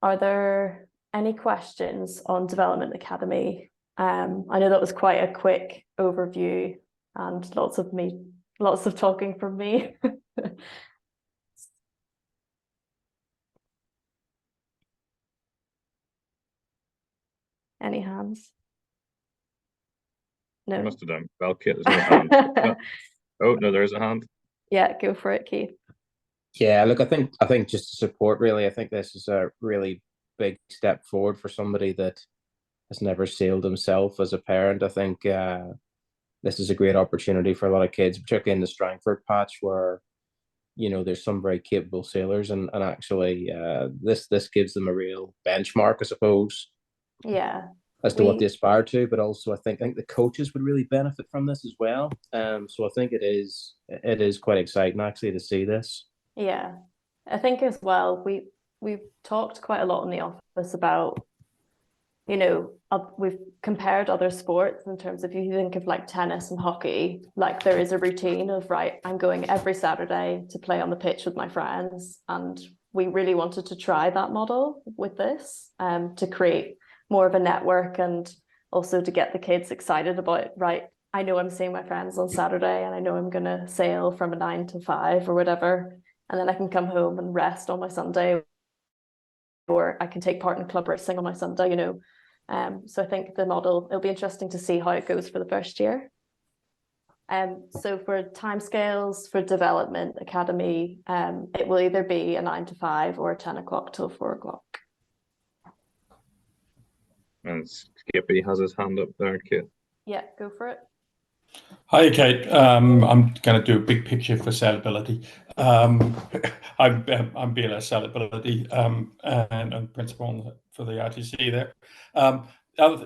Are there any questions on Development Academy? I know that was quite a quick overview and lots of talking from me. Any hands? No. You must have done well, Kate. There's no hand. Oh no, there is a hand. Yeah, go for it, Keith. Yeah, look, I think just to support, really, I think this is a really big step forward for somebody that has never sailed himself as a parent. I think this is a great opportunity for a lot of kids, particularly in the Strangford patch where, you know, there's some very capable sailors, and actually this gives them a real benchmark, I suppose, Yeah. as to what they aspire to. But also I think the coaches would really benefit from this as well. So I think it is quite exciting actually to see this. Yeah. I think as well, we've talked quite a lot in the office about, you know, we've compared other sports in terms of, if you think of like tennis and hockey, like there is a routine of, right, I'm going every Saturday to play on the pitch with my friends. And we really wanted to try that model with this, to create more of a network, and also to get the kids excited about, right, I know I'm seeing my friends on Saturday, and I know I'm going to sail from a 9 to 5 or whatever. And then I can come home and rest on my Sunday, or I can take part in club racing on my Sunday, you know. So I think the model, it'll be interesting to see how it goes for the first year. So for timescales for development academy, it will either be a 9 to 5 or 10 o'clock till 4 o'clock. And Skippy has his hand up there, Kate. Yeah, go for it. Hi, Kate. I'm going to do a big picture for sailability. I'm BLS sailability and I'm principal for the RTC there.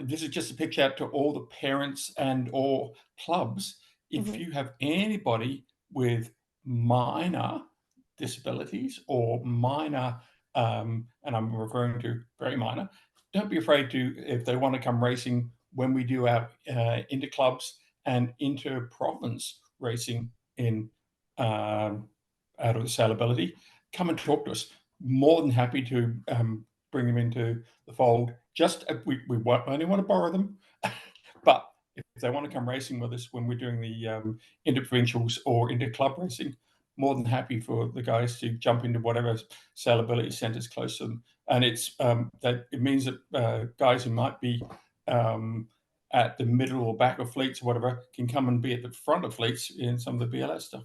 This is just a picture out to all the parents and or clubs. If you have anybody with minor disabilities or minor, and I'm referring to very minor, don't be afraid to, if they want to come racing when we do our inter-clubs and inter-province racing in out of the sailability, come and talk to us. More than happy to bring them into the fold. Just we only want to borrow them, but if they want to come racing with us when we're doing the inter-provincials or inter-club racing, more than happy for the guys to jump into whatever sailability centres close to them. And it's that it means that guys who might be at the middle or back of fleets or whatever can come and be at the front of fleets in some of the BLS stuff.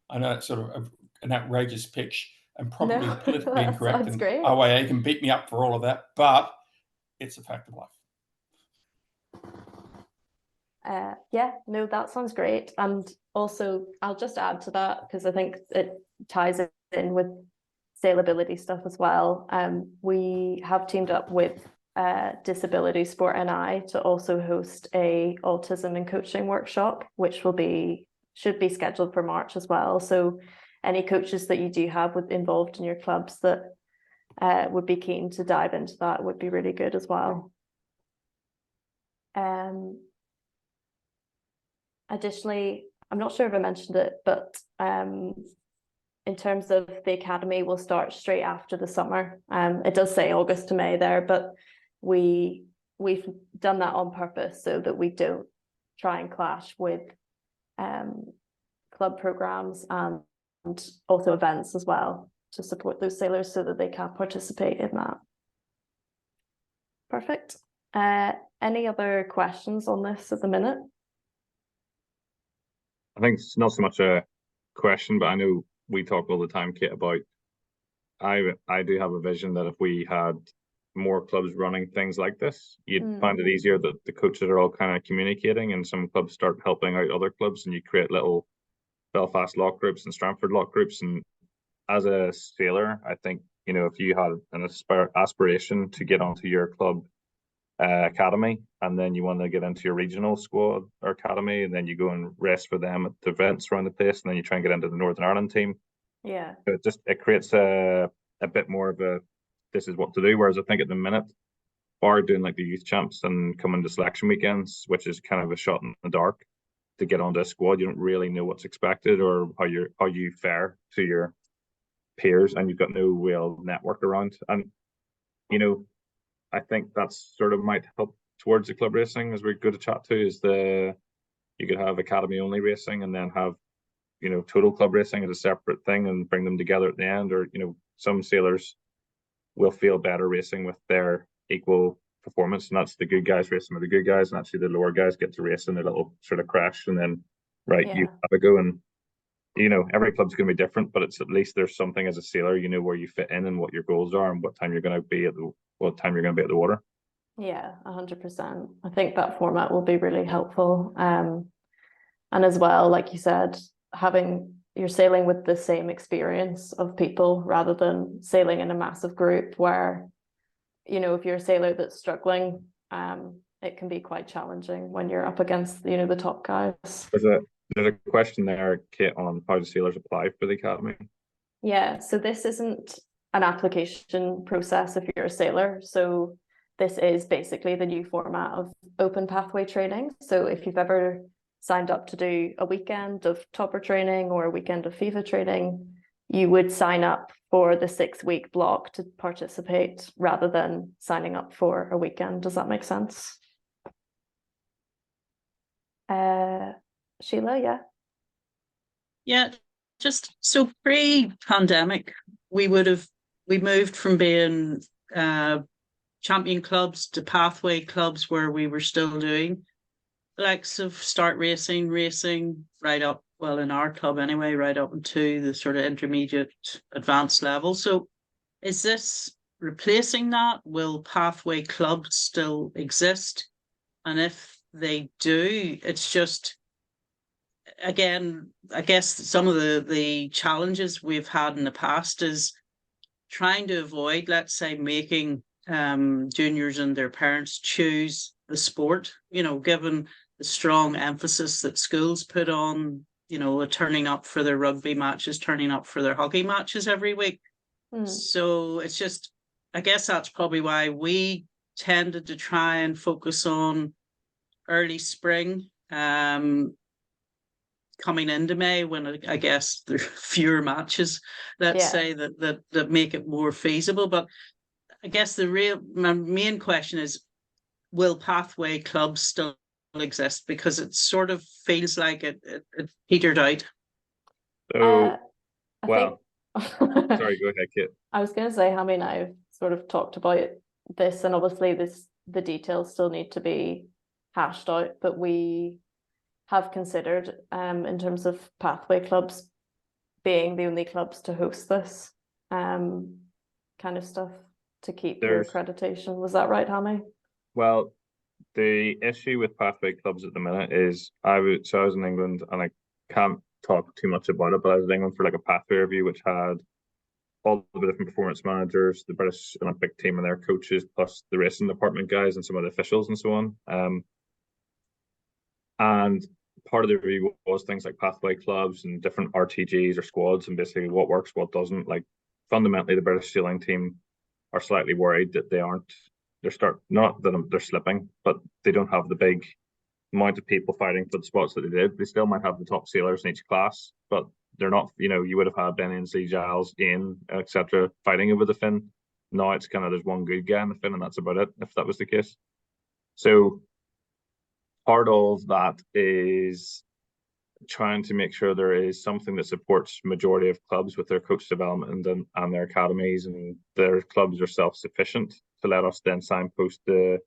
I know it's sort of an outrageous pitch and probably politically incorrect, and great. RYA can beat me up for all of that, but it's a fact of life. Yeah, no, that sounds great. And also, I'll just add to that, because I think it ties in with sailability stuff as well. We have teamed up with Disability Sport NI to also host a autism and coaching workshop, which should be scheduled for March as well. So any coaches that you do have involved in your clubs that would be keen to dive into that would be really good as well. Additionally, I'm not sure if I mentioned it, but in terms of the academy, will start straight after the summer. It does say August to May there, but we've done that on purpose so that we don't try and clash with club programs and also events as well, to support those sailors so that they can participate in that. Perfect. Any other questions on this at the minute? I think it's not so much a question, but I know we talk all the time, Kate, about I do have a vision that if we had more clubs running things like this, you'd find it easier that the coaches are all kind of communicating, and some clubs start helping out other clubs, and you create little Belfast lock groups and Strangford lock groups. And as a sailor, I think, you know, if you had an aspiration to get onto your club academy, and then you want to get into your regional squad or academy, and then you go and race for them at the events around the place, and then you try and get into the Northern Ireland team. Yeah, it creates a bit more of a, this is what to do. Whereas I think at the minute, bar doing like the youth champs and coming to selection weekends, which is kind of a shot in the dark to get onto a squad, you don't really know what's expected or how you fare to your peers, and you've got no real network around. And you know, I think that's sort of might help towards the club racing, as we're good to chat to, is you could have academy only racing and then have, you know, total club racing as a separate thing and bring them together at the end. Or, you know, some sailors will feel better racing with their equal performance, and that's the good guys racing with the good guys, and actually the lower guys get to race in a little sort of crash, and then you have a go. And you know, every club's going to be different, but it's at least there's something as a sailor, you know, where you fit in and what your goals are and what time you're going to be at the water. Yeah, 100%. I think that format will be really helpful. And as well, like you said, you're sailing with the same experience of people rather than sailing in a massive group where, if you're a sailor that's struggling, it can be quite challenging when you're up against, the top guys. There's a question there, Kate, on how do sailors apply for the academy? Yeah, so this isn't an application process if you're a sailor. So this is basically the new format of open pathway training. So if you've ever signed up to do a weekend of topper training or a weekend of FIFA training, you would sign up for the 6-week block to participate rather than signing up for a weekend. Does that make sense? Sheila, yeah? Yeah, just so pre-pandemic, we moved from being champion clubs to pathway clubs where we were still doing the likes of start racing right up, well, in our club anyway, right up into the sort of intermediate advanced level. So is this replacing that? Will pathway clubs still exist? And if they do, it's just, again, I guess some of the challenges we've had in the past is trying to avoid, let's say, making juniors and their parents choose the sport, given the strong emphasis that schools put on, turning up for their rugby matches, turning up for their hockey matches every week. So it's just, I guess that's probably why we tended to try and focus on early spring, coming into May, when I guess there are fewer matches, let's say, that make it more feasible. But I guess my main question is, will pathway clubs still exist? Because it sort of feels like it petered out. So, well, sorry, go ahead, Kate. I was going to say, Hammy and I have sort of talked about this, and obviously the details still need to be hashed out, but we have considered, in terms of pathway clubs, being the only clubs to host this kind of stuff to keep your accreditation. Was that right, Hammy? Well, the issue with pathway clubs at the minute is I was in England, and I can't talk too much about it, but I was in England for like a pathway review, which had all the different performance managers, the British Olympic team and their coaches, plus the racing department guys and some of the officials and so on. And part of the review was things like pathway clubs and different RTGs or squads, and basically what works, what doesn't. Like, fundamentally, the British sailing team are slightly worried that not that they're slipping, but they don't have the big amount of people fighting for the spots that they did. They still might have the top sailors in each class, but they're not, you would have had Ben Ainsley, Giles, Ian, etc. fighting over the fin. Now it's kind of, there's one good guy in the fin, and that's about it, if that was the case. So part of that is trying to make sure there is something that supports majority of clubs with their coach development and their academies, and their clubs are self-sufficient to let us then signpost the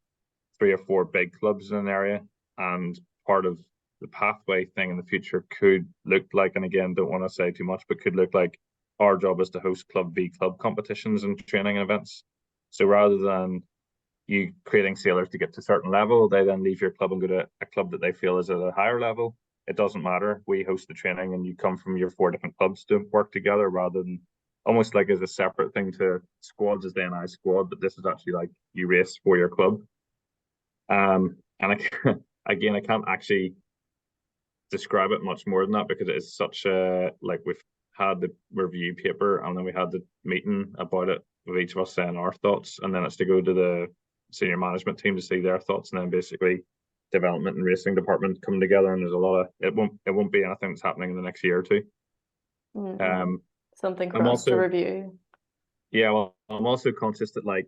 3 or 4 big clubs in an area. And part of the pathway thing in the future could look like, and again, don't want to say too much, but could look like our job is to host club v club competitions and training events. So rather than you creating sailors to get to a certain level, they then leave your club and go to a club that they feel is at a higher level. It doesn't matter. We host the training, and you come from your 4 different clubs to work together, rather than almost like as a separate thing to squads as the NI squad, but this is actually like you race for your club. And again, I can't actually describe it much more than that, because it is such a, like, we've had the review paper, and then we had the meeting about it with each of us saying our thoughts, and then it's to go to the senior management team to see their thoughts, and then basically development and racing department come together, and there's a lot of it won't be anything that's happening in the next year or two. Something for us to review. Yeah, well, I'm also conscious that, like,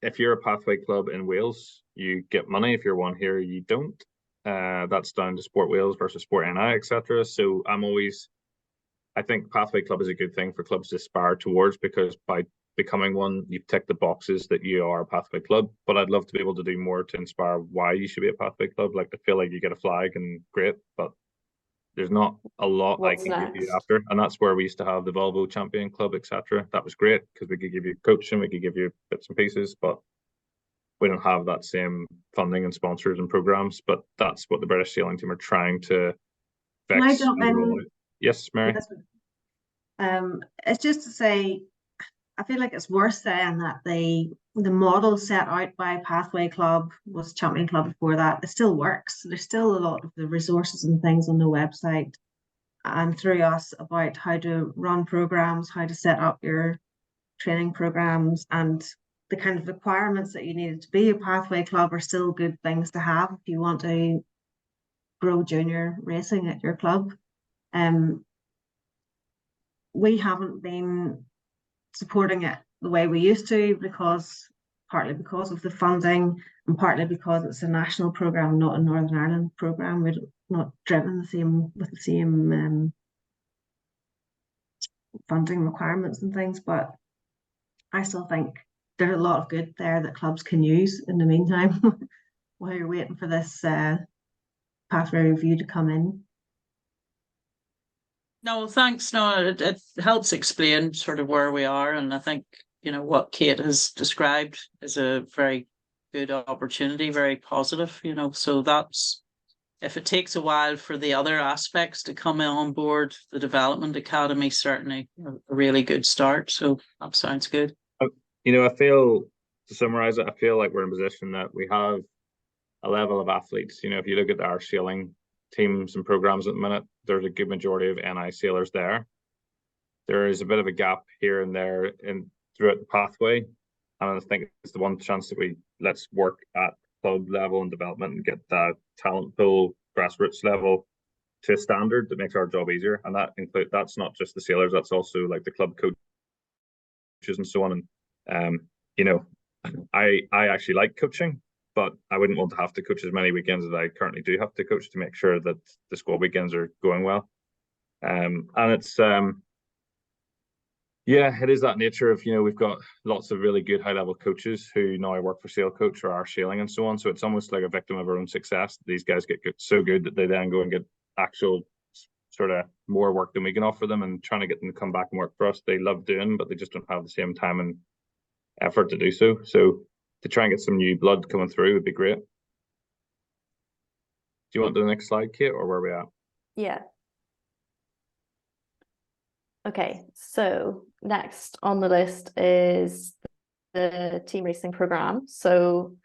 if you're a pathway club in Wales, you get money. If you're one here, you don't. That's down to Sport Wales versus Sport NI, etc. So I think pathway club is a good thing for clubs to aspire towards, because by becoming one, you tick the boxes that you are a pathway club. But I'd love to be able to do more to inspire why you should be a pathway club. Like, I feel like you get a flag and great, but there's not a lot I can give you after. And that's where we used to have the Volvo Champion Club, etc. That was great, because we could give you coaching, we could give you bits and pieces, but we don't have that same funding and sponsors and programs. But that's what the British sailing team are trying to Can I fix jump and in? roll out. Yes, Mary. It's just to say, I feel like it's worth saying that the model set out by Pathway Club was Champion Club before that. It still works. There's still a lot of the resources and things on the website and through us about how to run programs, how to set up your training programs, and the kind of requirements that you needed to be a Pathway Club are still good things to have if you want to grow junior racing at your club. We haven't been supporting it the way we used to, partly because of the funding and partly because it's a national program, not a Northern Ireland program. We're not driven with the same funding requirements and things, but I still think there's a lot of good there that clubs can use in the meantime while you're waiting for this pathway review to come in. No, thanks. No, it helps explain sort of where we are. And I think, what Kate has described is a very good opportunity, very positive, so if it takes a while for the other aspects to come on board, the development academy certainly a really good start. So that sounds good. I feel, to summarize it, I feel like we're in a position that we have a level of athletes. If you look at our sailing teams and programs at the minute, there's a good majority of NI sailors there. There is a bit of a gap here and there throughout the pathway, and I think it's the one chance that let's work at club level and development and get that talent pool grassroots level to a standard that makes our job easier. And that's not just the sailors, that's also like the club coaches and so on. And I actually like coaching, but I wouldn't want to have to coach as many weekends as I currently do have to coach to make sure that the squad weekends are going well. And it's it is that nature of, we've got lots of really good high-level coaches who now work for Sail Coach or are sailing and so on. So it's almost like a victim of our own success. These guys get so good that they then go and get actual sort of more work than we can offer them, and trying to get them to come back and work for us. They love doing, but they just don't have the same time and effort to do so. So to try and get some new blood coming through would be great. Do you want the next slide, Kate, or where are we at? Yeah. Okay, so next on the list is the team racing program. So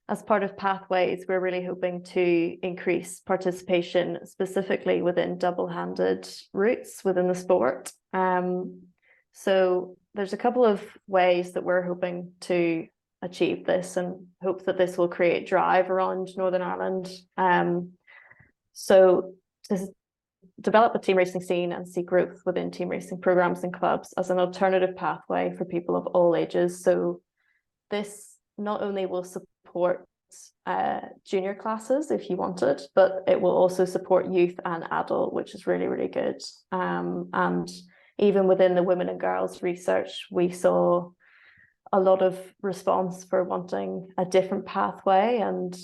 as part of Pathways, we're really hoping to increase participation specifically within double-handed routes within the sport. So there's a couple of ways that we're hoping to achieve this and hope that this will create drive around Northern Ireland. So to develop a team racing scene and see growth within team racing programs and clubs as an alternative pathway for people of all ages. So this not only will support junior classes if you want it, but it will also support youth and adult, which is really, really good. And even within the women and girls research, we saw a lot of response for wanting a different pathway, and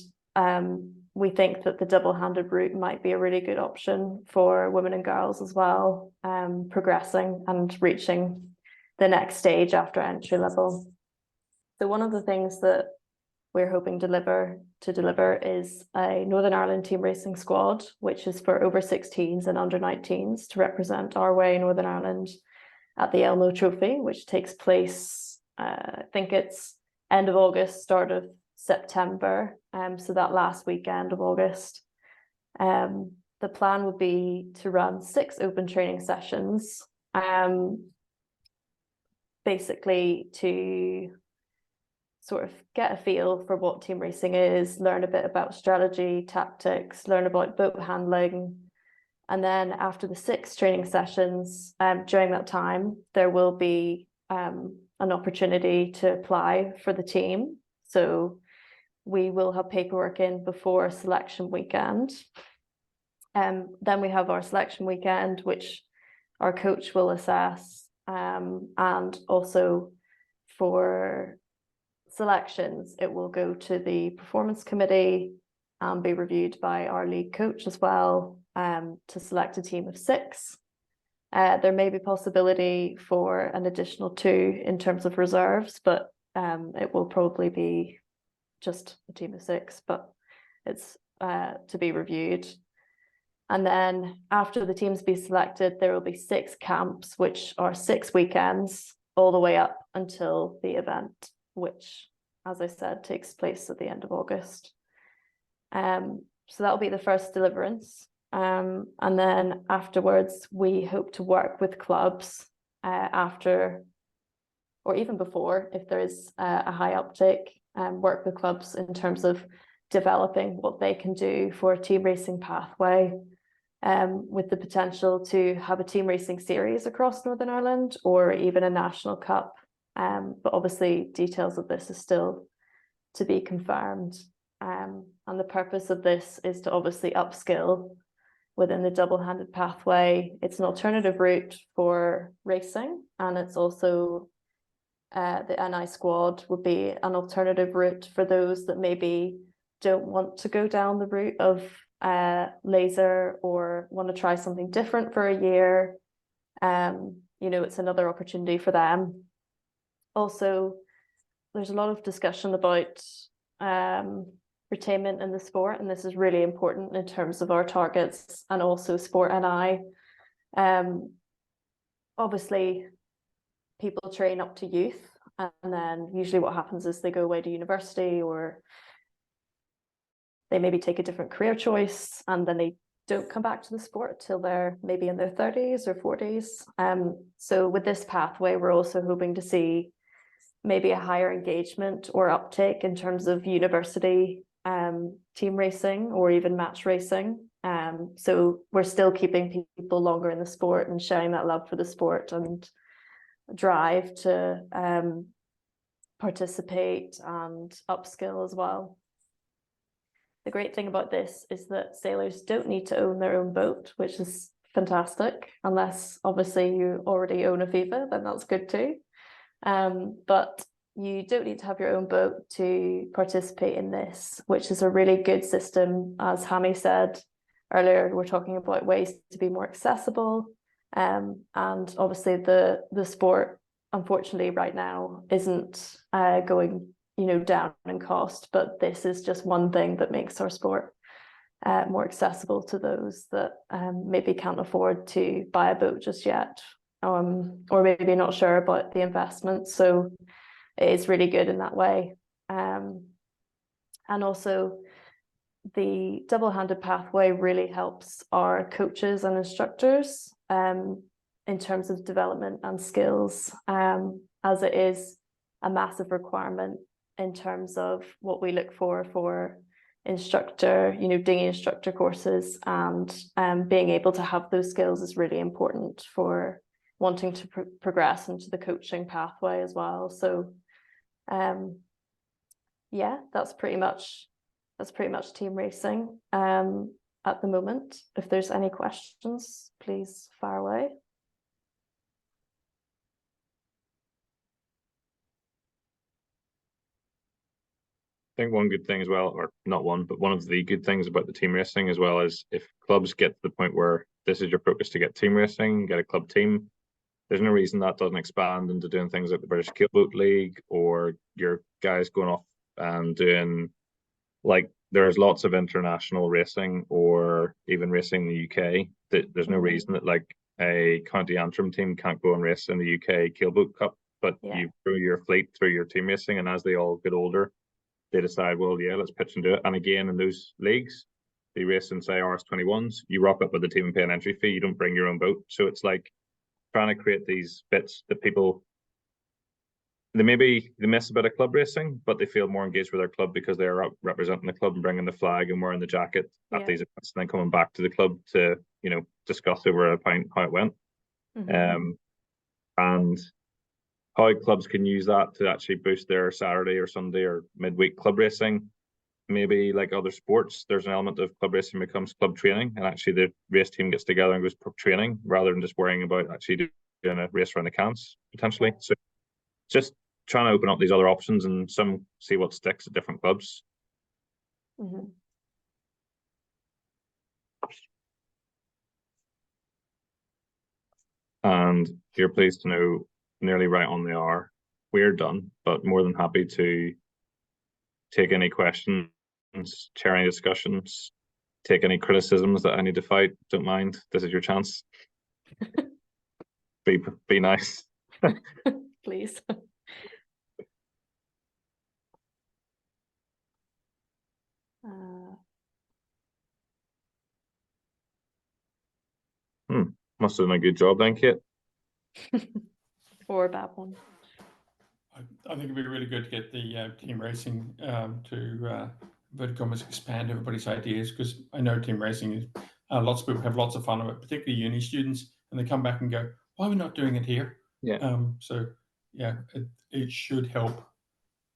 we think that the double-handed route might be a really good option for women and girls as well, progressing and reaching the next stage after entry level. So one of the things that we're hoping to deliver is a Northern Ireland team racing squad, which is for over 16s and under 19s to represent RYA Northern Ireland at the Elmo Trophy, which takes place, I think it's end of August, start of September, so that last weekend of August. The plan would be to run 6 open training sessions, basically to sort of get a feel for what team racing is, learn a bit about strategy, tactics, learn about boat handling. And then after the 6 training sessions, during that time, there will be an opportunity to apply for the team. So we will have paperwork in before selection weekend. Then we have our selection weekend, which our coach will assess. And also for selections, it will go to the performance committee and be reviewed by our lead coach as well, to select a team of 6. There may be possibility for an additional 2 in terms of reserves, but it will probably be just a team of 6, but it's to be reviewed. And then after the teams be selected, there will be 6 camps, which are 6 weekends, all the way up until the event, which, as I said, takes place at the end of August. So that'll be the first deliverance. And then afterwards, we hope to work with clubs after, or even before, if there is a high uptake, work with clubs in terms of developing what they can do for a team racing pathway, with the potential to have a team racing series across Northern Ireland or even a national cup. But obviously details of this are still to be confirmed. And the purpose of this is to obviously upskill within the double-handed pathway. It's an alternative route for racing, and it's also the NI squad would be an alternative route for those that maybe don't want to go down the route of laser or want to try something different for a year. You know, it's another opportunity for them. Also, there's a lot of discussion about retainment in the sport, and this is really important in terms of our targets and also Sport NI. Obviously, people train up to youth, and then usually what happens is they go away to university, or they maybe take a different career choice, and then they don't come back to the sport till they're maybe in their 30s or 40s. So with this pathway, we're also hoping to see maybe a higher engagement or uptake in terms of university team racing or even match racing. So we're still keeping people longer in the sport and sharing that love for the sport and drive to participate and upskill as well. The great thing about this is that sailors don't need to own their own boat, which is fantastic, unless obviously you already own a FIFA, then that's good too. But you don't need to have your own boat to participate in this, which is a really good system. As Hami said earlier, we're talking about ways to be more accessible. And obviously the sport, unfortunately, right now isn't going, you know, down in cost, but this is just one thing that makes our sport more accessible to those that maybe can't afford to buy a boat just yet, or maybe not sure about the investment. So it is really good in that way. And also the double-handed pathway really helps our coaches and instructors in terms of development and skills, as it is a massive requirement in terms of what we look for instructor, you know, dinghy instructor courses, and being able to have those skills is really important for wanting to progress into the coaching pathway as well. So yeah, that's pretty much team racing at the moment. If there's any questions, please fire away. I think one good thing as well, or not one, but one of the good things about the team racing as well is if clubs get to the point where this is your focus to get team racing, get a club team, there's no reason that doesn't expand into doing things like the British Keelboat League, or your guys going off and doing, like, there's lots of international racing or even racing in the UK. There's no reason that like a County Antrim team can't go and race in the UK Keelboat Cup, but you through your fleet through your team racing, and as they all get older, they decide, well, yeah, let's pitch and do it. And again, in those leagues, they race in, say, RS21s, you rock up with the team and pay an entry fee, you don't bring your own boat. So it's like trying to create these bits that people, they miss a bit of club racing, but they feel more engaged with their club because they are representing the club and bringing the flag and wearing the jacket at these events, and then coming back to the club to, you know, discuss over a pint how it went. And how clubs can use that to actually boost their Saturday or Sunday or midweek club racing. Maybe like other sports, there's an element of club racing becomes club training, and actually the race team gets together and goes pro training rather than just worrying about actually doing a race around the cans potentially. So just trying to open up these other options and see what sticks at different clubs. And you're pleased to know, nearly right on the hour, we're done, but more than happy to take any questions, chair any discussions. take any criticisms that I need to fight. Don't mind. This is your chance. Be nice. Please. Must have done a good job then, Kate. Or a bad one. I think it'd be really good to get the team racing to Verticommerce expand everybody's ideas, because I know team racing is lots of people have lots of fun of it, particularly uni students, and they come back and go, "Why are we not doing it here?" Yeah. So yeah, it should help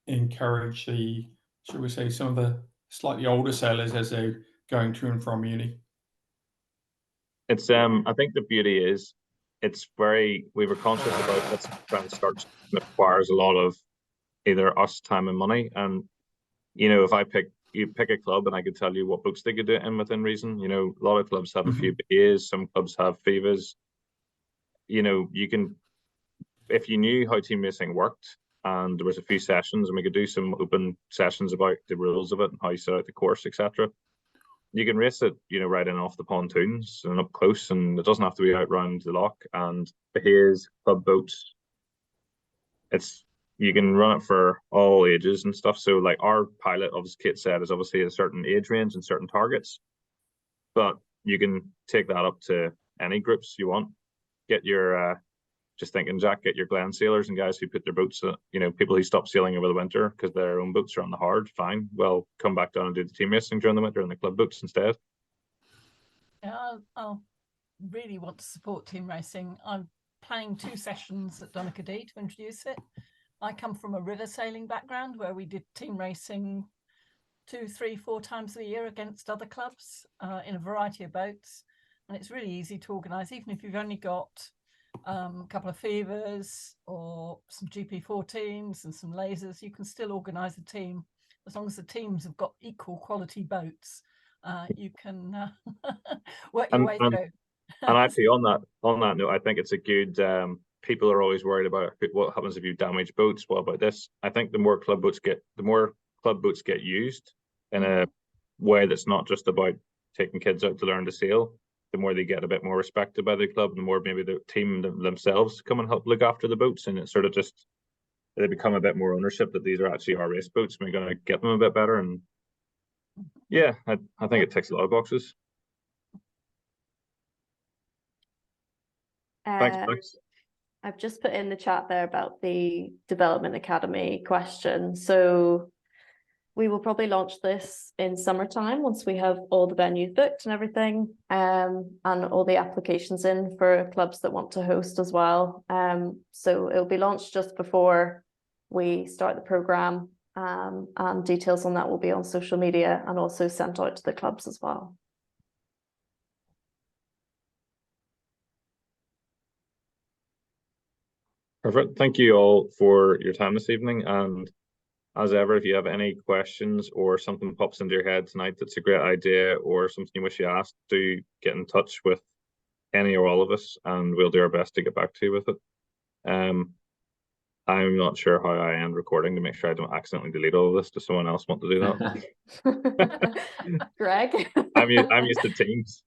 encourage the, should we say, some of the slightly older sailors as they're going to and from uni. It's I think the beauty is we were conscious about this trying to start. It requires a lot of either us time and money, and if you pick a club and I could tell you what boats they could do it in within reason. A lot of clubs have a few BAs, some clubs have FIVAs. You can, if you knew how team racing worked and there was a few sessions and we could do some open sessions about the rules of it and how you set out the course, etc. You can race it, right in off the pontoons and up close, and it doesn't have to be out round the lock. And the Hayes club boats, you can run it for all ages and stuff. So like our pilot, as Kate said, is obviously a certain age range and certain targets, but you can take that up to any groups you want. Get your just thinking, Jack, get your Glen sailors and guys who put their boats, people who stop sailing over the winter because their own boats are on the hard, fine. Well, come back down and do the team racing during the winter in the club boats instead. Yeah, I'll really want to support team racing. I'm planning 2 sessions at Donaghadee to introduce it. I come from a river sailing background where we did team racing 2, 3, 4 times a year against other clubs in a variety of boats. And it's really easy to organise, even if you've only got a couple of FIVAs or some GP14s and some lasers. You can still organise a team as long as the teams have got equal quality boats. You can work your way through. And actually, on that note, I think it's a good. People are always worried about what happens if you damage boats. What about this? I think the more club boats get used in a way that's not just about taking kids out to learn to sail, the more they get a bit more respected by the club, the more maybe the team themselves come and help look after the boats, and it's sort of just they become a bit more ownership that these are actually our race boats, and we're going to get them a bit better. And yeah, I think it ticks a lot of boxes. Thanks, Max. I've just put in the chat there about the Development Academy question. So we will probably launch this in summertime once we have all the venues booked and everything, and all the applications in for clubs that want to host as well. So it'll be launched just before we start the program, and details on that will be on social media and also sent out to the clubs as well. Perfect. Thank you all for your time this evening. And as ever, if you have any questions or something pops into your head tonight that's a great idea or something you wish you asked, do get in touch with any or all of us and we'll do our best to get back to you with it. I'm not sure how I end recording to make sure I don't accidentally delete all of this. Does someone else want to do that? Greg? I'm used to Teams.